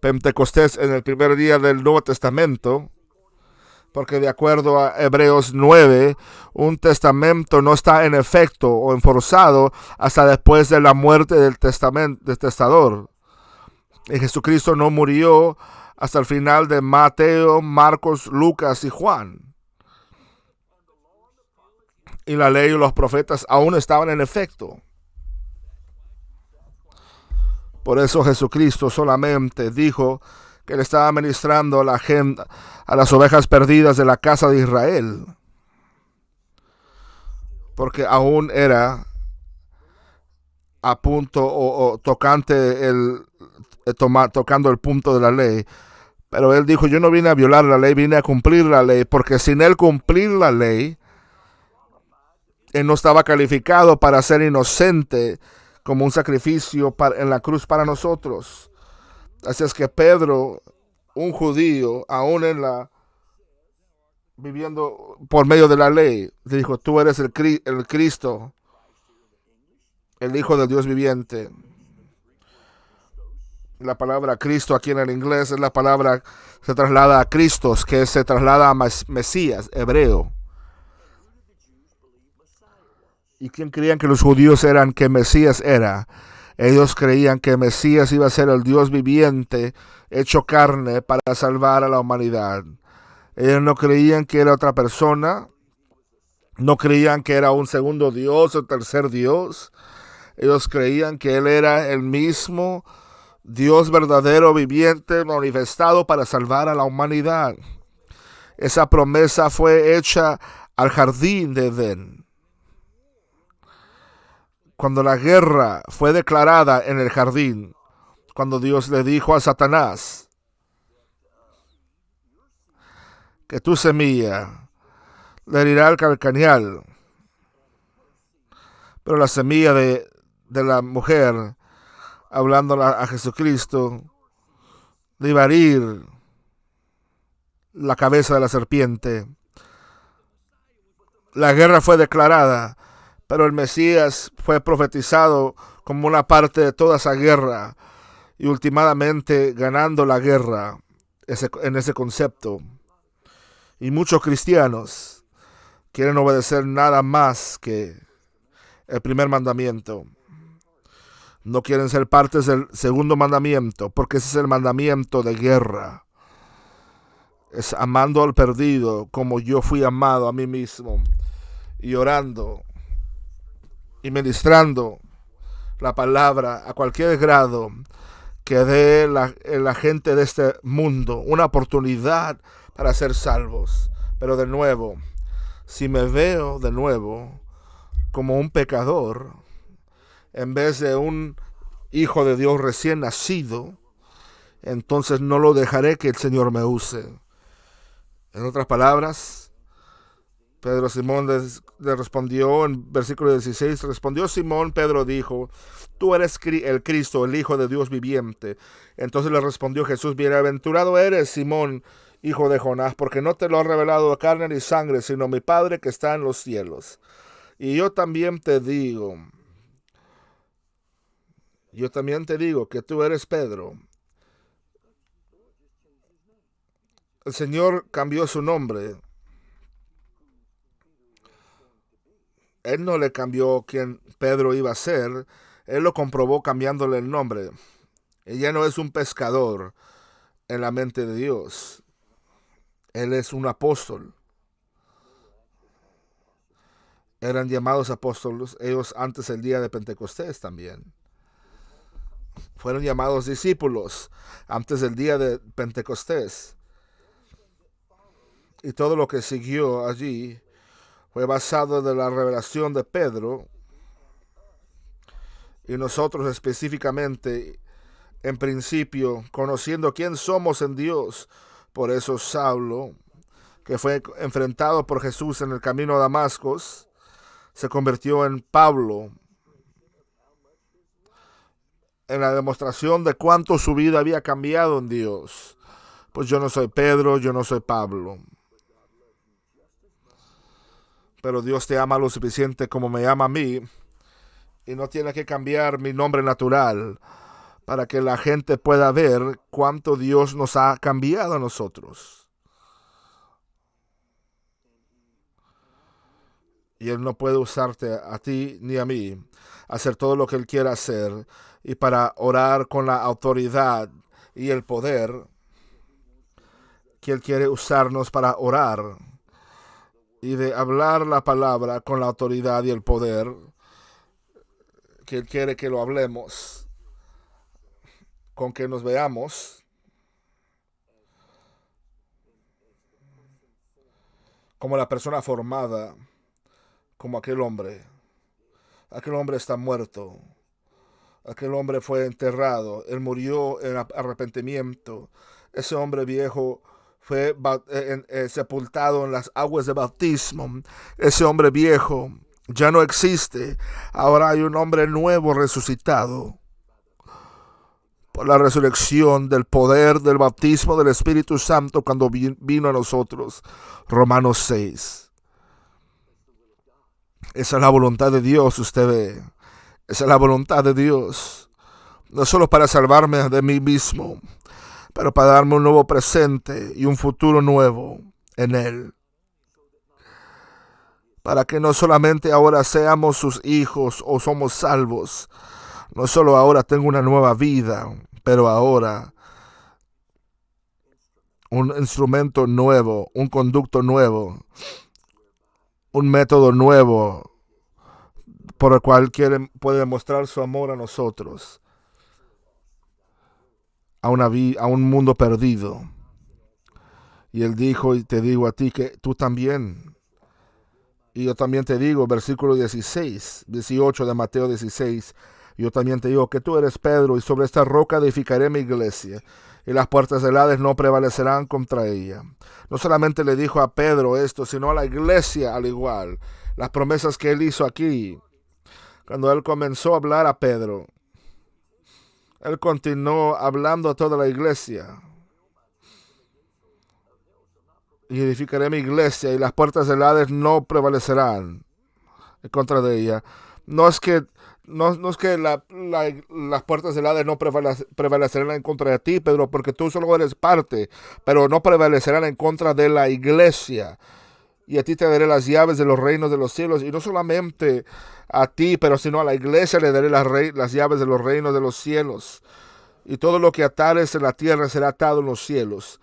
Speaker 1: Pentecostés en el primer día del Nuevo Testamento, porque de acuerdo a Hebreos 9, un testamento no está en efecto o enforzado hasta después de la muerte del testador. Y Jesucristo no murió hasta el final de Mateo, Marcos, Lucas y Juan. Y la ley y los profetas aún estaban en efecto. Por eso Jesucristo solamente dijo que le estaba ministrando a la gente, a las ovejas perdidas de la casa de Israel, porque aún era a punto o tocante tocando el punto de la ley. Pero él dijo, yo no vine a violar la ley, vine a cumplir la ley, porque sin él cumplir la ley, él no estaba calificado para ser inocente como un sacrificio en la cruz para nosotros. Así es que Pedro, un judío, aún viviendo por medio de la ley, dijo, tú eres el Cristo, el Hijo del Dios viviente. La palabra Cristo aquí en el inglés es la palabra que se traslada a Cristos, que se traslada a Mesías, hebreo. ¿Y quién creían que los judíos eran que Mesías era? Ellos creían que Mesías iba a ser el Dios viviente, hecho carne para salvar a la humanidad. Ellos no creían que era otra persona, no creían que era un segundo Dios o tercer Dios. Ellos creían que Él era el mismo Dios verdadero, viviente, manifestado para salvar a la humanidad. Esa promesa fue hecha al jardín de Edén. Cuando la guerra fue declarada en el jardín, cuando Dios le dijo a Satanás que tu semilla le herirá al calcañal, pero la semilla de la mujer, hablando a Jesucristo, le iba a herir la cabeza de la serpiente. La guerra fue declarada, pero el Mesías fue profetizado como una parte de toda esa guerra y últimamente ganando la guerra en ese concepto. Y muchos cristianos quieren obedecer nada más que el primer mandamiento. No quieren ser partes del segundo mandamiento, porque ese es el mandamiento de guerra. Es amando al perdido como yo fui amado a mí mismo, y orando y ministrando la palabra a cualquier grado que dé la gente de este mundo una oportunidad para ser salvos. Pero de nuevo, si me veo de nuevo como un pecador, en vez de un hijo de Dios recién nacido, entonces no lo dejaré que el Señor me use. En otras palabras, Pedro Simón le respondió en versículo 16, respondió Simón, Pedro dijo, tú eres el Cristo, el Hijo de Dios viviente. Entonces le respondió Jesús, bienaventurado eres, Simón, hijo de Jonás, porque no te lo ha revelado carne ni sangre, sino mi Padre que está en los cielos. Y yo también te digo que tú eres Pedro. El Señor cambió su nombre. Él no le cambió quién Pedro iba a ser. Él lo comprobó cambiándole el nombre. Él ya no es un pescador en la mente de Dios. Él es un apóstol. Eran llamados apóstoles ellos antes del día de Pentecostés también. Fueron llamados discípulos antes del día de Pentecostés. Y todo lo que siguió allí fue basado en la revelación de Pedro. Y nosotros específicamente, en principio, conociendo quién somos en Dios. Por eso Saulo, que fue enfrentado por Jesús en el camino a Damasco, se convirtió en Pablo, en la demostración de cuánto su vida había cambiado en Dios. Pues yo no soy Pedro, yo no soy Pablo, pero Dios te ama lo suficiente como me ama a mí, y no tiene que cambiar mi nombre natural para que la gente pueda ver cuánto Dios nos ha cambiado a nosotros. Y Él no puede usarte a ti ni a mí, hacer todo lo que Él quiera hacer, y para orar con la autoridad y el poder que Él quiere usarnos para orar, y de hablar la palabra con la autoridad y el poder que Él quiere que lo hablemos, con que nos veamos como la persona formada, como aquel hombre. Aquel hombre está muerto. Aquel hombre fue enterrado. Él murió en arrepentimiento. Ese hombre viejo fue sepultado en las aguas de bautismo. Ese hombre viejo ya no existe. Ahora hay un hombre nuevo resucitado por la resurrección del poder del bautismo del Espíritu Santo cuando vino a nosotros. Romanos 6. Esa es la voluntad de Dios, usted ve. Esa es la voluntad de Dios. No solo para salvarme de mí mismo, pero para darme un nuevo presente y un futuro nuevo en Él. Para que no solamente ahora seamos sus hijos o somos salvos. No solo ahora tengo una nueva vida, pero ahora un instrumento nuevo, un conducto nuevo, un método nuevo por el cual puede demostrar su amor a nosotros, a un mundo perdido. Y Él dijo, y te digo a ti que tú también. Y yo también te digo, versículo 18 de Mateo 16, yo también te digo que tú eres Pedro, y sobre esta roca edificaré mi iglesia, y las puertas del Hades no prevalecerán contra ella. No solamente le dijo a Pedro esto, sino a la iglesia al igual. Las promesas que Él hizo aquí, cuando Él comenzó a hablar a Pedro, Él continuó hablando a toda la iglesia. Y edificaré mi iglesia, y las puertas del Hades no prevalecerán en contra de ella. No es que las puertas del Hades no prevalecerán en contra de ti, Pedro, porque tú solo eres parte, pero no prevalecerán en contra de la iglesia. Y a ti te daré las llaves de los reinos de los cielos. Y no solamente a ti, pero sino a la iglesia le daré las llaves de los reinos de los cielos. Y todo lo que atares en la tierra será atado en los cielos.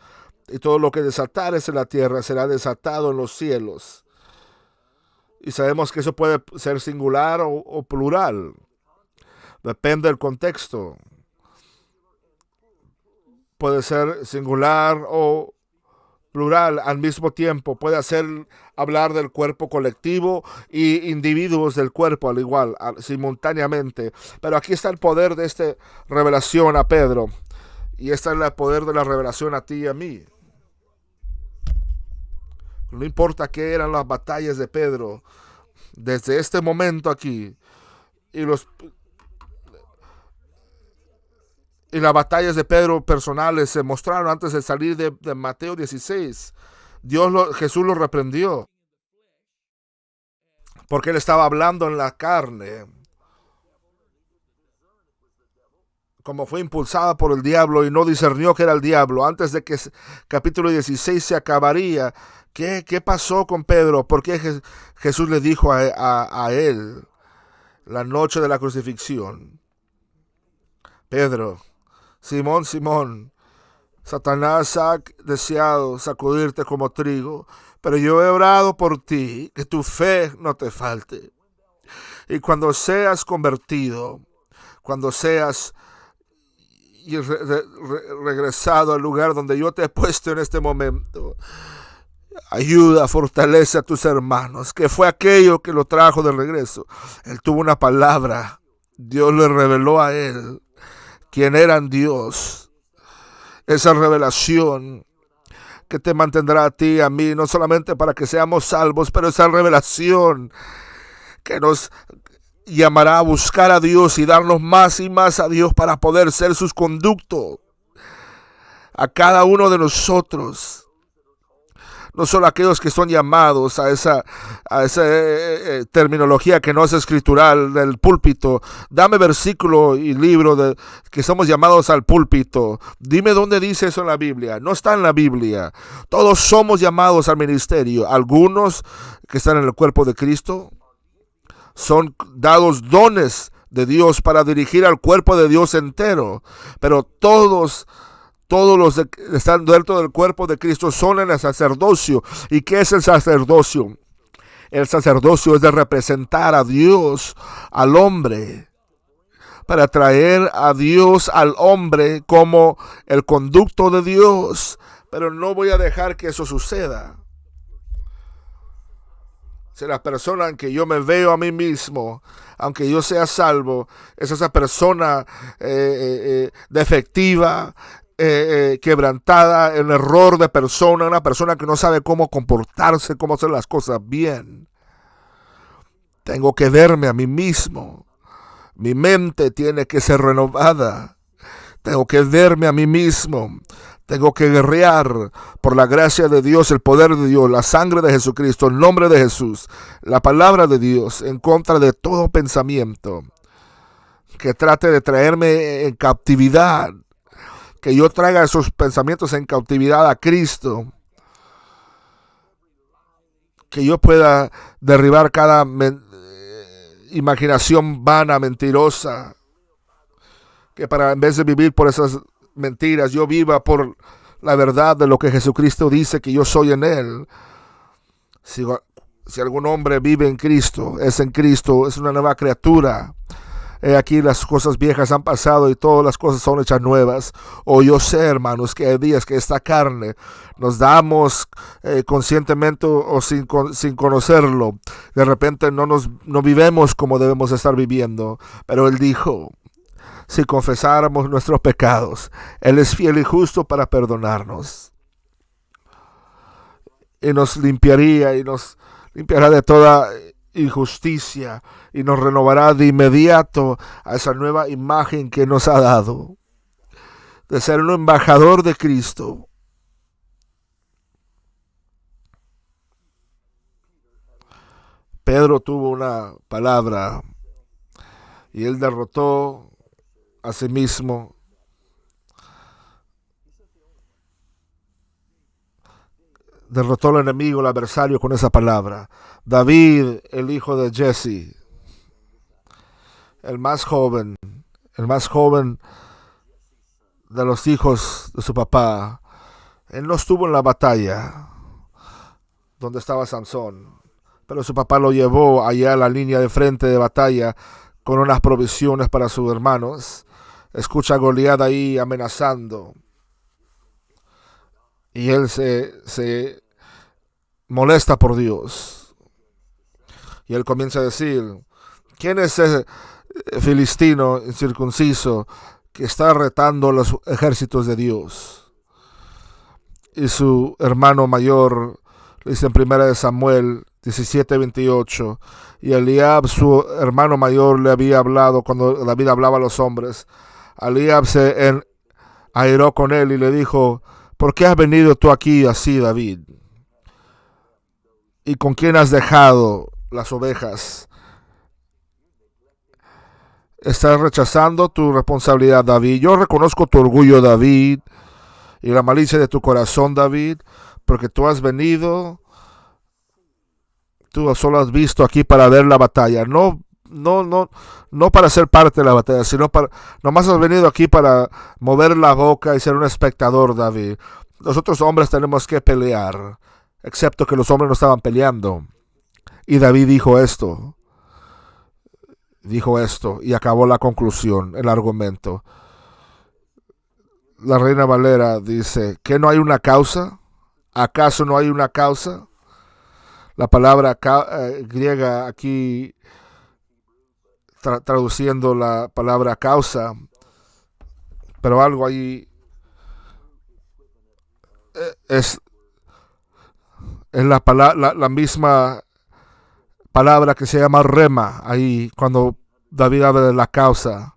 Speaker 1: Y todo lo que desatares en la tierra será desatado en los cielos. Y sabemos que eso puede ser singular o plural. Depende del contexto. Puede ser singular o plural al mismo tiempo. Puede hablar del cuerpo colectivo y individuos del cuerpo al igual, simultáneamente. Pero aquí está el poder de esta revelación a Pedro. Y este es el poder de la revelación a ti y a mí. No importa qué eran las batallas de Pedro, desde este momento aquí, y las batallas de Pedro personales se mostraron antes de salir de Mateo 16. Jesús lo reprendió, porque él estaba hablando en la carne, como fue impulsada por el diablo, y no discernió que era el diablo. Antes de que capítulo 16 se acabaría, ¿qué pasó con Pedro? ¿Por qué Jesús le dijo a él la noche de la crucifixión? Pedro, Simón, Simón, Satanás ha deseado sacudirte como trigo, pero yo he orado por ti, que tu fe no te falte. Y cuando seas convertido, cuando seas regresado al lugar donde yo te he puesto en este momento, ayuda, fortalece a tus hermanos, que fue aquello que lo trajo de regreso. Él tuvo una palabra, Dios le reveló a él quién era en Dios. Esa revelación que te mantendrá a ti y a mí, no solamente para que seamos salvos, pero esa revelación que nos llamará a buscar a Dios y darnos más y más a Dios para poder ser sus conductos a cada uno de nosotros. no solo aquellos que son llamados a esa terminología que no es escritural del púlpito. Dame versículo y libro de que somos llamados al púlpito. Dime dónde dice eso en la Biblia. No está en la Biblia. Todos somos llamados al ministerio. Algunos que están en el cuerpo de Cristo son dados dones de Dios para dirigir al cuerpo de Dios entero, pero todos los que están dentro del cuerpo de Cristo son en el sacerdocio. ¿Y qué es el sacerdocio? El sacerdocio es de representar a Dios al hombre, para traer a Dios al hombre como el conducto de Dios. Pero no voy a dejar que eso suceda. Si la persona en que yo me veo a mí mismo, aunque yo sea salvo, es esa persona defectiva, quebrantada, en error de persona, una persona que no sabe cómo comportarse, cómo hacer las cosas bien. Tengo que verme a mí mismo. Mi mente tiene que ser renovada. Tengo que verme a mí mismo. Tengo que guerrear por la gracia de Dios, el poder de Dios, la sangre de Jesucristo, el nombre de Jesús, la palabra de Dios, en contra de todo pensamiento que trate de traerme en cautividad. Que yo traiga esos pensamientos en cautividad a Cristo. Que yo pueda derribar cada imaginación vana, mentirosa. Que en vez de vivir por esas mentiras, yo viva por la verdad de lo que Jesucristo dice que yo soy en Él. Si algún hombre vive en Cristo, es una nueva criatura. Aquí las cosas viejas han pasado y todas las cosas son hechas nuevas. O yo sé, hermanos, que hay días que esta carne nos damos conscientemente o sin conocerlo. De repente no vivimos como debemos estar viviendo. Pero Él dijo, si confesáramos nuestros pecados, Él es fiel y justo para perdonarnos. Y nos limpiará de toda injusticia y nos renovará de inmediato a esa nueva imagen que nos ha dado, de ser un embajador de Cristo. Pedro tuvo una palabra y él derrotó a sí mismo. Derrotó al enemigo, el adversario, con esa palabra. David, el hijo de Jesse, el más joven de los hijos de su papá, él no estuvo en la batalla donde estaba Sansón, pero su papá lo llevó allá a la línea de frente de batalla con unas provisiones para sus hermanos. Escucha a Goliat ahí amenazando. Y él se molesta por Dios. Y él comienza a decir, ¿quién es ese filistino incircunciso que está retando los ejércitos de Dios? Y su hermano mayor dice en 1 Samuel 17:28, y Eliab, su hermano mayor, le había hablado cuando David hablaba a los hombres. Eliab se airó con él y le dijo, ¿por qué has venido tú aquí así, David? ¿Y con quién has dejado las ovejas? Estás rechazando tu responsabilidad, David. Yo reconozco tu orgullo, David, y la malicia de tu corazón, David, porque tú has venido, tú solo has visto aquí para ver la batalla, no para ser parte de la batalla, sino nomás has venido aquí para mover la boca y ser un espectador, David. Nosotros hombres tenemos que pelear, excepto que los hombres no estaban peleando. Y David dijo esto y acabó la conclusión, el argumento. La Reina Valera dice, ¿que no hay una causa? ¿Acaso no hay una causa? La palabra griega aquí, traduciendo la palabra causa, pero algo ahí es la misma palabra que se llama rema, ahí cuando David habla de la causa.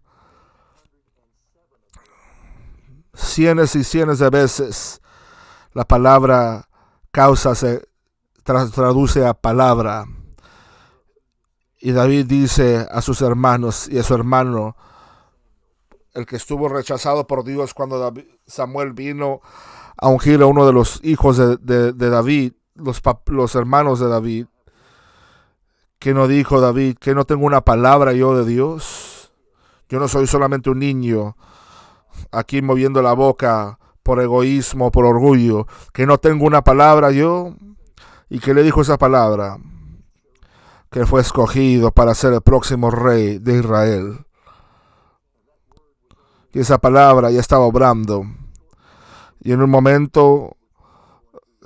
Speaker 1: Cientos y cientos de veces la palabra causa se traduce a palabra. Y David dice a sus hermanos y a su hermano, el que estuvo rechazado por Dios cuando Samuel vino a ungir a uno de los hijos de David, los hermanos de David, que no dijo David, que no tengo una palabra yo de Dios. Yo no soy solamente un niño aquí moviendo la boca por egoísmo, por orgullo, que no tengo una palabra yo. ¿Y qué le dijo esa palabra? Que fue escogido para ser el próximo rey de Israel. Y esa palabra ya estaba obrando. Y en un momento,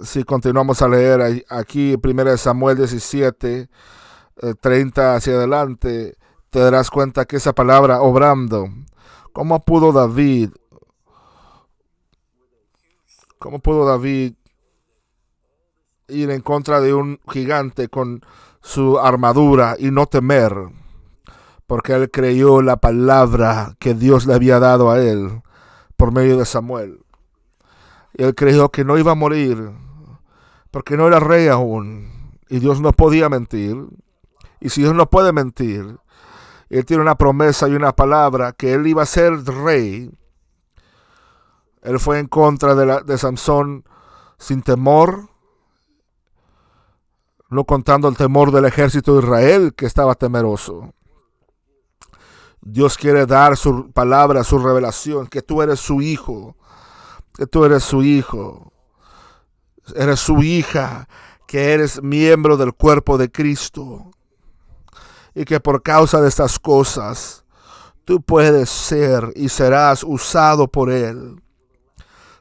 Speaker 1: si continuamos a leer aquí 1 Samuel 17, 30 hacia adelante, te darás cuenta que esa palabra obrando. ¿Cómo pudo David ir en contra de un gigante con su armadura y no temer? Porque él creyó la palabra que Dios le había dado a él por medio de Samuel. Y él creyó que no iba a morir, porque no era rey aún. Y Dios no podía mentir. Y si Dios no puede mentir, Él tiene una promesa y una palabra que Él iba a ser rey. Él fue en contra de Samson sin temor, no contando el temor del ejército de Israel, que estaba temeroso. Dios quiere dar su palabra, su revelación, que tú eres su hijo, que tú eres su hijo, eres su hija, que eres miembro del cuerpo de Cristo, y que por causa de estas cosas tú puedes ser y serás usado por Él.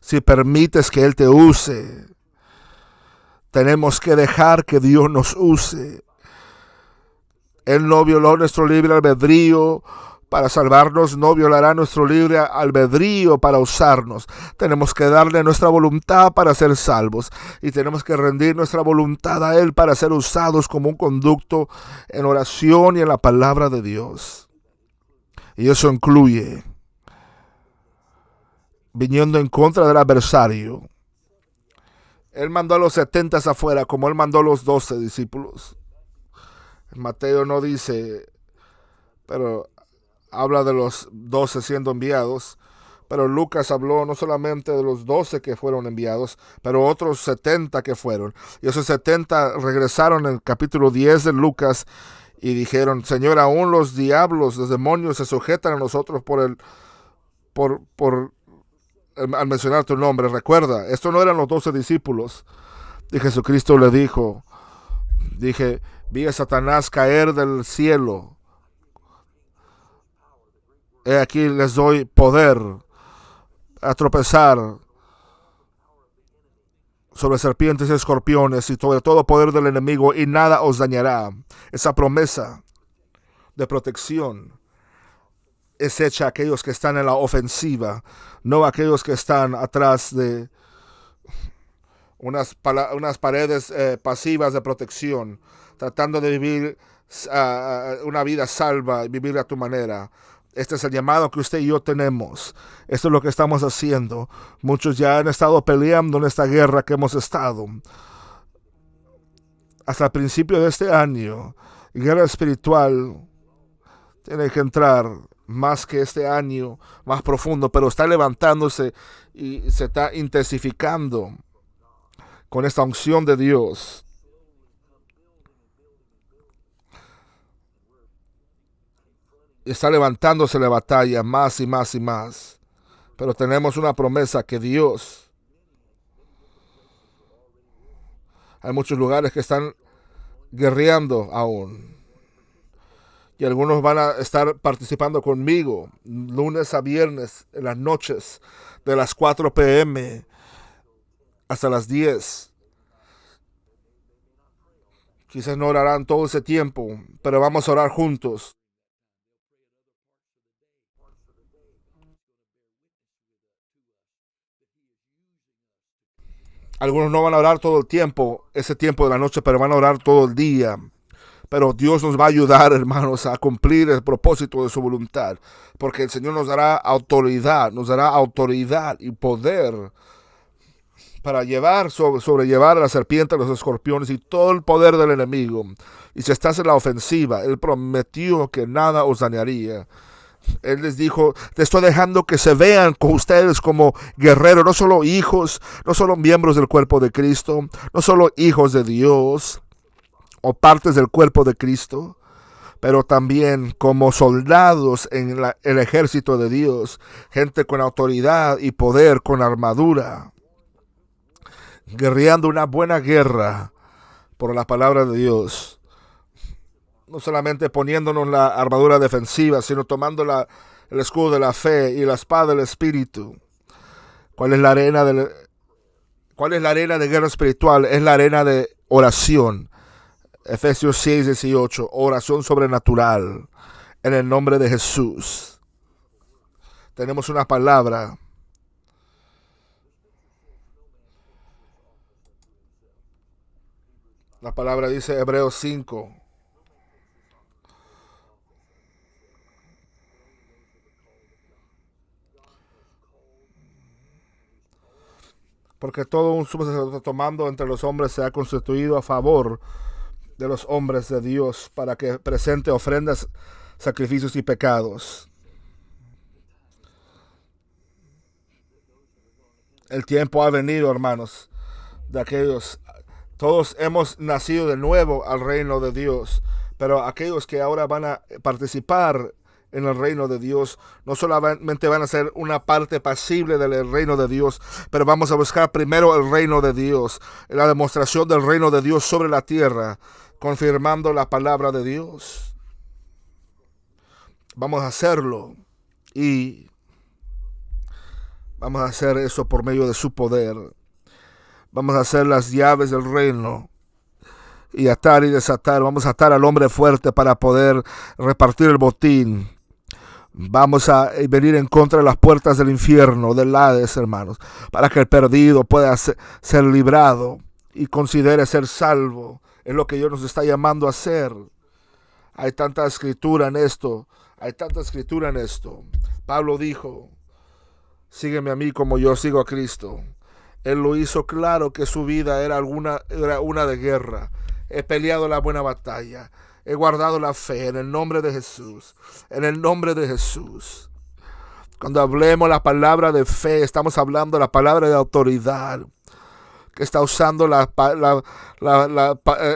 Speaker 1: Si permites que Él te use, tenemos que dejar que Dios nos use. Él no violó nuestro libre albedrío para salvarnos, no violará nuestro libre albedrío para usarnos. Tenemos que darle nuestra voluntad para ser salvos y tenemos que rendir nuestra voluntad a Él para ser usados como un conducto en oración y en la palabra de Dios. Y eso incluye viniendo en contra del adversario. Él mandó a los 70 afuera como Él mandó a los 12 discípulos. Mateo no dice, pero habla de los 12 siendo enviados, pero Lucas habló no solamente de los 12 que fueron enviados, pero otros 70 que fueron. Y esos 70 regresaron en el capítulo 10 de Lucas y dijeron, Señor, aún los diablos, los demonios se sujetan a nosotros al mencionar tu nombre. Recuerda, estos no eran los 12 discípulos. Y Jesucristo le dijo, vi a Satanás caer del cielo. He aquí les doy poder a tropezar sobre serpientes y escorpiones y sobre todo poder del enemigo y nada os dañará. Esa promesa de protección es hecha a aquellos que están en la ofensiva, no a aquellos que están atrás de unas paredes pasivas de protección, tratando de vivir una vida salva y vivir a tu manera. Este es el llamado que usted y yo tenemos. Esto es lo que estamos haciendo. Muchos ya han estado peleando en esta guerra que hemos estado. Hasta el principio de este año, guerra espiritual tiene que entrar más que este año, más profundo, pero está levantándose y se está intensificando con esta unción de Dios. Está levantándose la batalla más y más y más. Pero tenemos una promesa que Dios... Hay muchos lugares que están guerreando aún. Y algunos van a estar participando conmigo lunes a viernes en las noches de las 4 p.m. hasta las 10. Quizás no orarán todo ese tiempo, pero vamos a orar juntos. Algunos no van a orar todo el tiempo, ese tiempo de la noche, pero van a orar todo el día. Pero Dios nos va a ayudar, hermanos, a cumplir el propósito de su voluntad. Porque el Señor nos dará autoridad y poder para sobrellevar a la serpiente, a los escorpiones y todo el poder del enemigo. Y si estás en la ofensiva, Él prometió que nada os dañaría. Él les dijo, te estoy dejando que se vean con ustedes como guerreros, no solo hijos, no solo miembros del cuerpo de Cristo, no solo hijos de Dios o partes del cuerpo de Cristo, pero también como soldados en el ejército de Dios, gente con autoridad y poder, con armadura, guerreando una buena guerra por la palabra de Dios. No solamente poniéndonos la armadura defensiva, sino tomando el escudo de la fe y la espada del Espíritu. ¿Cuál es la arena de guerra espiritual? Es la arena de oración. Efesios 6:18, oración sobrenatural en el nombre de Jesús. Tenemos una palabra. La palabra dice Hebreos 5. Porque todo un sumo sacerdote tomando entre los hombres se ha constituido a favor de los hombres de Dios para que presente ofrendas, sacrificios y pecados. El tiempo ha venido, hermanos, de aquellos. Todos hemos nacido de nuevo al reino de Dios, pero aquellos que ahora van a participar en el reino de Dios no solamente van a ser una parte pasible del reino de Dios, pero vamos a buscar primero el reino de Dios, la demostración del reino de Dios sobre la tierra, confirmando la palabra de Dios. Vamos a hacerlo y vamos a hacer eso por medio de su poder. Vamos a hacer las llaves del reino y atar y desatar. Vamos a atar al hombre fuerte para poder repartir el botín. Vamos a venir en contra de las puertas del infierno, del Hades, hermanos, para que el perdido pueda ser librado y considere ser salvo. Es lo que Dios nos está llamando a hacer. Hay tanta escritura en esto. Hay tanta escritura en esto. Pablo dijo, sígueme a mí como yo sigo a Cristo. Él lo hizo claro que su vida era una de guerra. He peleado la buena batalla. He guardado la fe en el nombre de Jesús. En el nombre de Jesús. Cuando hablemos la palabra de fe, estamos hablando la palabra de autoridad. Que está usando la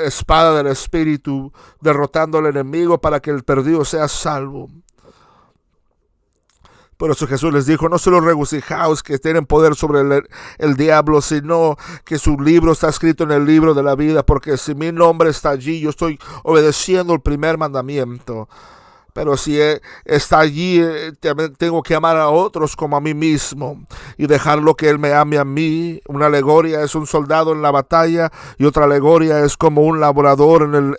Speaker 1: espada del Espíritu, derrotando al enemigo para que el perdido sea salvo. Por eso Jesús les dijo, no solo regocijaos que tienen poder sobre el diablo, sino que su libro está escrito en el libro de la vida, porque si mi nombre está allí, yo estoy obedeciendo el primer mandamiento. Pero si está allí, tengo que amar a otros como a mí mismo y dejarlo que Él me ame a mí. Una alegoria es un soldado en la batalla y otra alegoria es como un laborador en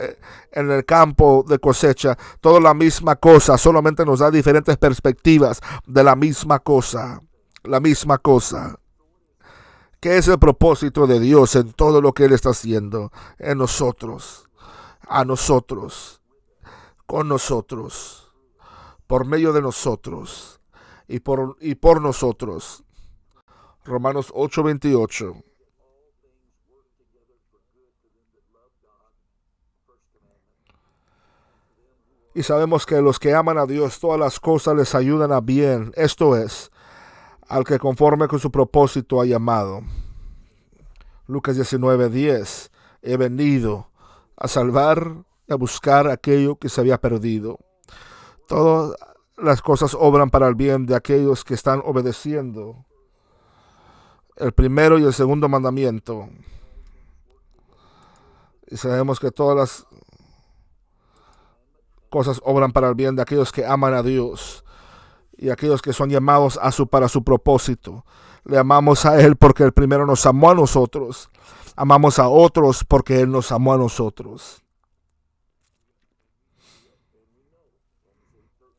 Speaker 1: el campo de cosecha. Todo la misma cosa, solamente nos da diferentes perspectivas de la misma cosa. La misma cosa. ¿Qué es el propósito de Dios en todo lo que Él está haciendo? En nosotros, a nosotros, con nosotros, por medio de nosotros y por nosotros. Romanos 8:28. Y sabemos que los que aman a Dios, todas las cosas les ayudan a bien. Esto es, al que conforme con su propósito ha llamado. Lucas 19:10. He venido a salvar y a buscar aquello que se había perdido. Todas las cosas obran para el bien de aquellos que están obedeciendo el primero y el segundo mandamiento. Y sabemos que todas las cosas obran para el bien de aquellos que aman a Dios y aquellos que son llamados para su propósito. Le amamos a Él porque Él primero nos amó a nosotros. Amamos a otros porque Él nos amó a nosotros.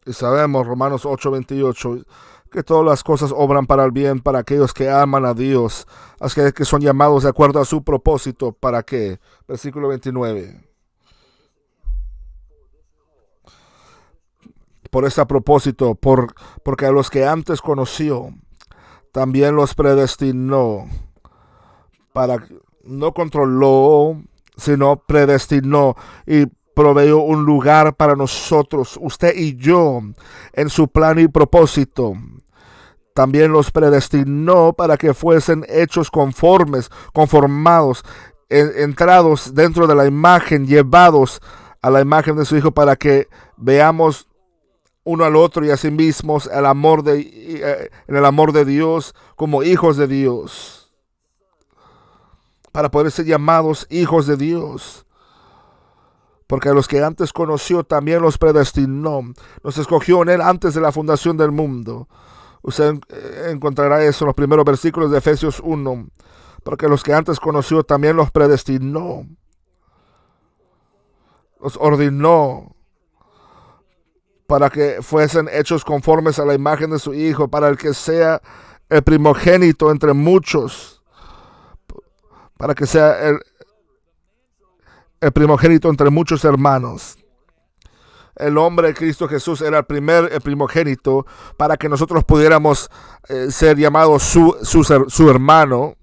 Speaker 1: Y sabemos, Romanos 8:28, que todas las cosas obran para el bien para aquellos que aman a Dios, aquellos que son llamados de acuerdo a su propósito. ¿Para qué? Versículo 29. Por este propósito, porque a los que antes conoció, también los predestinó no controló, sino predestinó y proveyó un lugar para nosotros, usted y yo, en su plan y propósito. También los predestinó para que fuesen hechos conformados, entrados dentro de la imagen, llevados a la imagen de su Hijo, para que veamos uno al otro y a sí mismos en el amor de Dios como hijos de Dios, para poder ser llamados hijos de Dios. Porque a los que antes conoció también los predestinó, nos escogió en él antes de la fundación del mundo. Usted encontrará eso en los primeros versículos de Efesios 1. Porque a los que antes conoció también los predestinó, los ordenó para que fuesen hechos conformes a la imagen de su Hijo, para el que sea el primogénito entre muchos, para que sea el primogénito entre muchos hermanos. El hombre de Cristo Jesús era el primogénito para que nosotros pudiéramos ser llamados su hermano.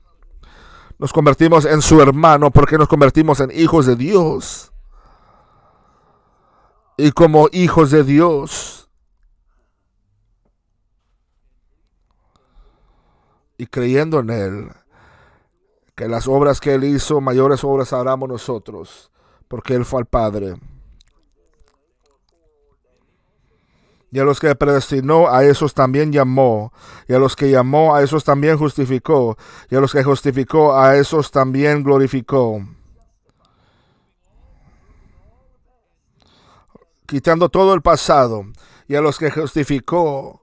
Speaker 1: Nos convertimos en su hermano porque nos convertimos en hijos de Dios. Y como hijos de Dios y creyendo en Él, que las obras que Él hizo, mayores obras haremos nosotros, porque Él fue al Padre. Y a los que predestinó, a esos también llamó. Y a los que llamó, a esos también justificó. Y a los que justificó, a esos también glorificó. Quitando todo el pasado. Y a los que justificó,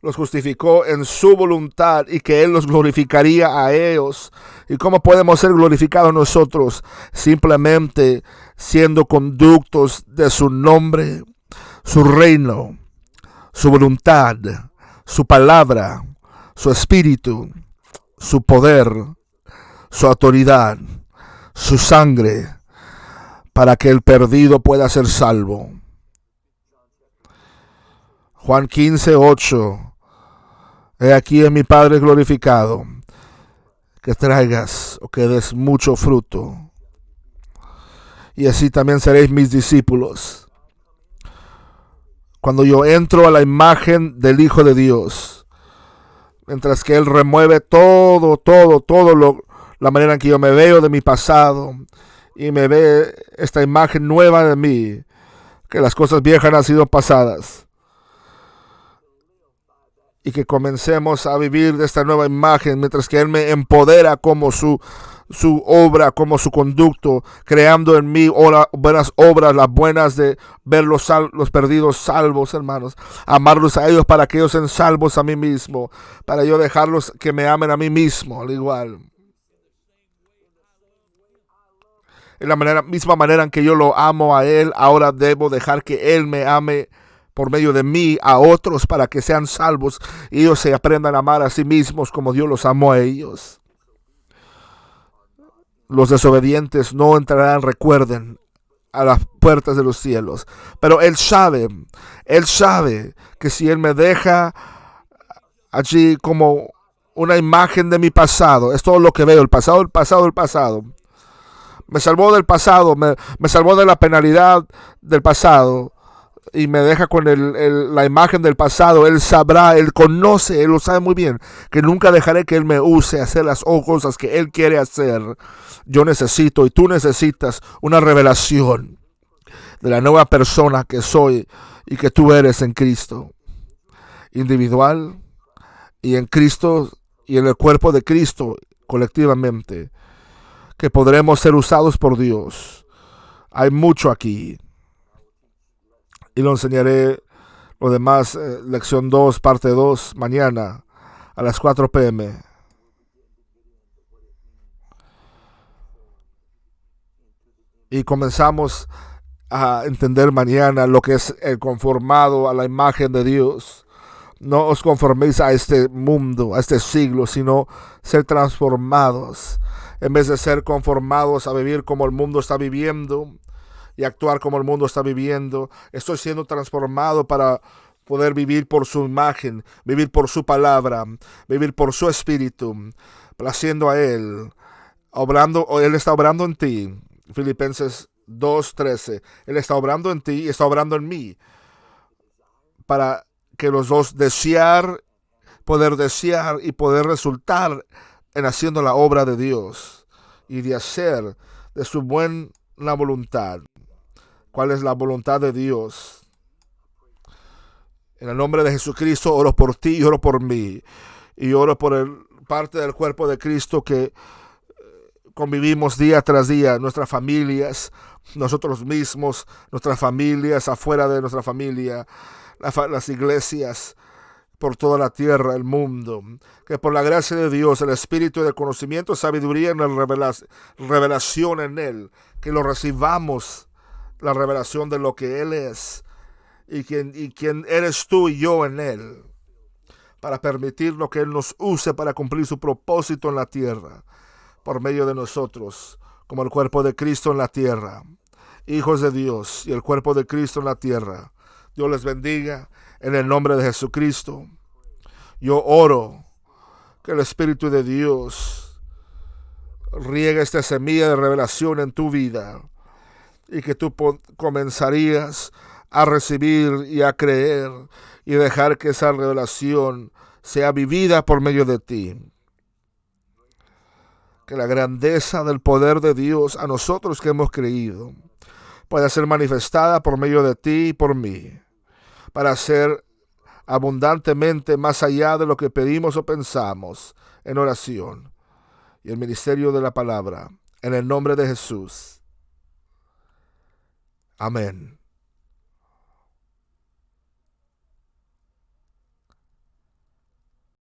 Speaker 1: los justificó en su voluntad y que Él los glorificaría a ellos. ¿Y cómo podemos ser glorificados nosotros? Simplemente siendo conductos de su nombre, su reino, su voluntad, su palabra, su espíritu, su poder, su autoridad, su sangre, para que el perdido pueda ser salvo. Juan 15:8. He aquí en mi Padre glorificado, que traigas o que des mucho fruto, y así también seréis mis discípulos. Cuando yo entro a la imagen del Hijo de Dios, mientras que Él remueve la manera en que yo me veo de mi pasado, y me ve esta imagen nueva de mí, que las cosas viejas han sido pasadas, y que comencemos a vivir de esta nueva imagen, mientras que Él me empodera como su obra, como su conducto, creando en mí buenas obras, las buenas de ver los perdidos salvos, hermanos, amarlos a ellos para que ellos sean salvos a mí mismo, para yo dejarlos que me amen a mí mismo, al igual. En la misma manera en que yo lo amo a Él, ahora debo dejar que Él me ame por medio de mí a otros para que sean salvos y ellos se aprendan a amar a sí mismos como Dios los amó a ellos. Los desobedientes no entrarán, recuerden, a las puertas de los cielos. Pero Él sabe que si Él me deja allí como una imagen de mi pasado, es todo lo que veo, el pasado. Me salvó del pasado, me salvó de la penalidad del pasado y me deja con la imagen del pasado. Él sabrá, Él conoce, Él lo sabe muy bien, que nunca dejaré que Él me use a hacer las cosas que Él quiere hacer. Yo necesito y tú necesitas una revelación de la nueva persona que soy y que tú eres en Cristo, individual y en Cristo y en el cuerpo de Cristo colectivamente, que podremos ser usados por Dios. Hay mucho aquí y lo enseñaré lo demás, lección 2, parte 2, mañana a las 4 p.m. Y comenzamos a entender mañana lo que es el conformado a la imagen de Dios. No os conforméis a este mundo, a este siglo, sino ser transformados. En vez de ser conformados a vivir como el mundo está viviendo y actuar como el mundo está viviendo, estoy siendo transformado para poder vivir por su imagen, vivir por su palabra, vivir por su espíritu, placiendo a Él, Él está obrando en ti. Filipenses 2:13. Él está obrando en ti y está obrando en mí, para que los dos poder desear y poder resultar en haciendo la obra de Dios y de hacer de su buena voluntad. ¿Cuál es la voluntad de Dios? En el nombre de Jesucristo oro por ti y oro por mí. Y oro por parte del cuerpo de Cristo que convivimos día tras día, nuestras familias, nosotros mismos, nuestras familias, afuera de nuestra familia, las iglesias, por toda la tierra, el mundo. Que por la gracia de Dios, el espíritu de conocimiento, sabiduría y revelación en Él, que lo recibamos, la revelación de lo que Él es y quién eres tú y yo en Él, para permitir lo que Él nos use para cumplir su propósito en la tierra, por medio de nosotros, como el cuerpo de Cristo en la tierra, hijos de Dios y el cuerpo de Cristo en la tierra. Dios les bendiga en el nombre de Jesucristo. Yo oro que el Espíritu de Dios riegue esta semilla de revelación en tu vida y que tú comenzarías a recibir y a creer y dejar que esa revelación sea vivida por medio de ti. Que la grandeza del poder de Dios a nosotros que hemos creído pueda ser manifestada por medio de ti y por mí, para ser abundantemente más allá de lo que pedimos o pensamos en oración y el ministerio de la palabra, en el nombre de Jesús. Amén.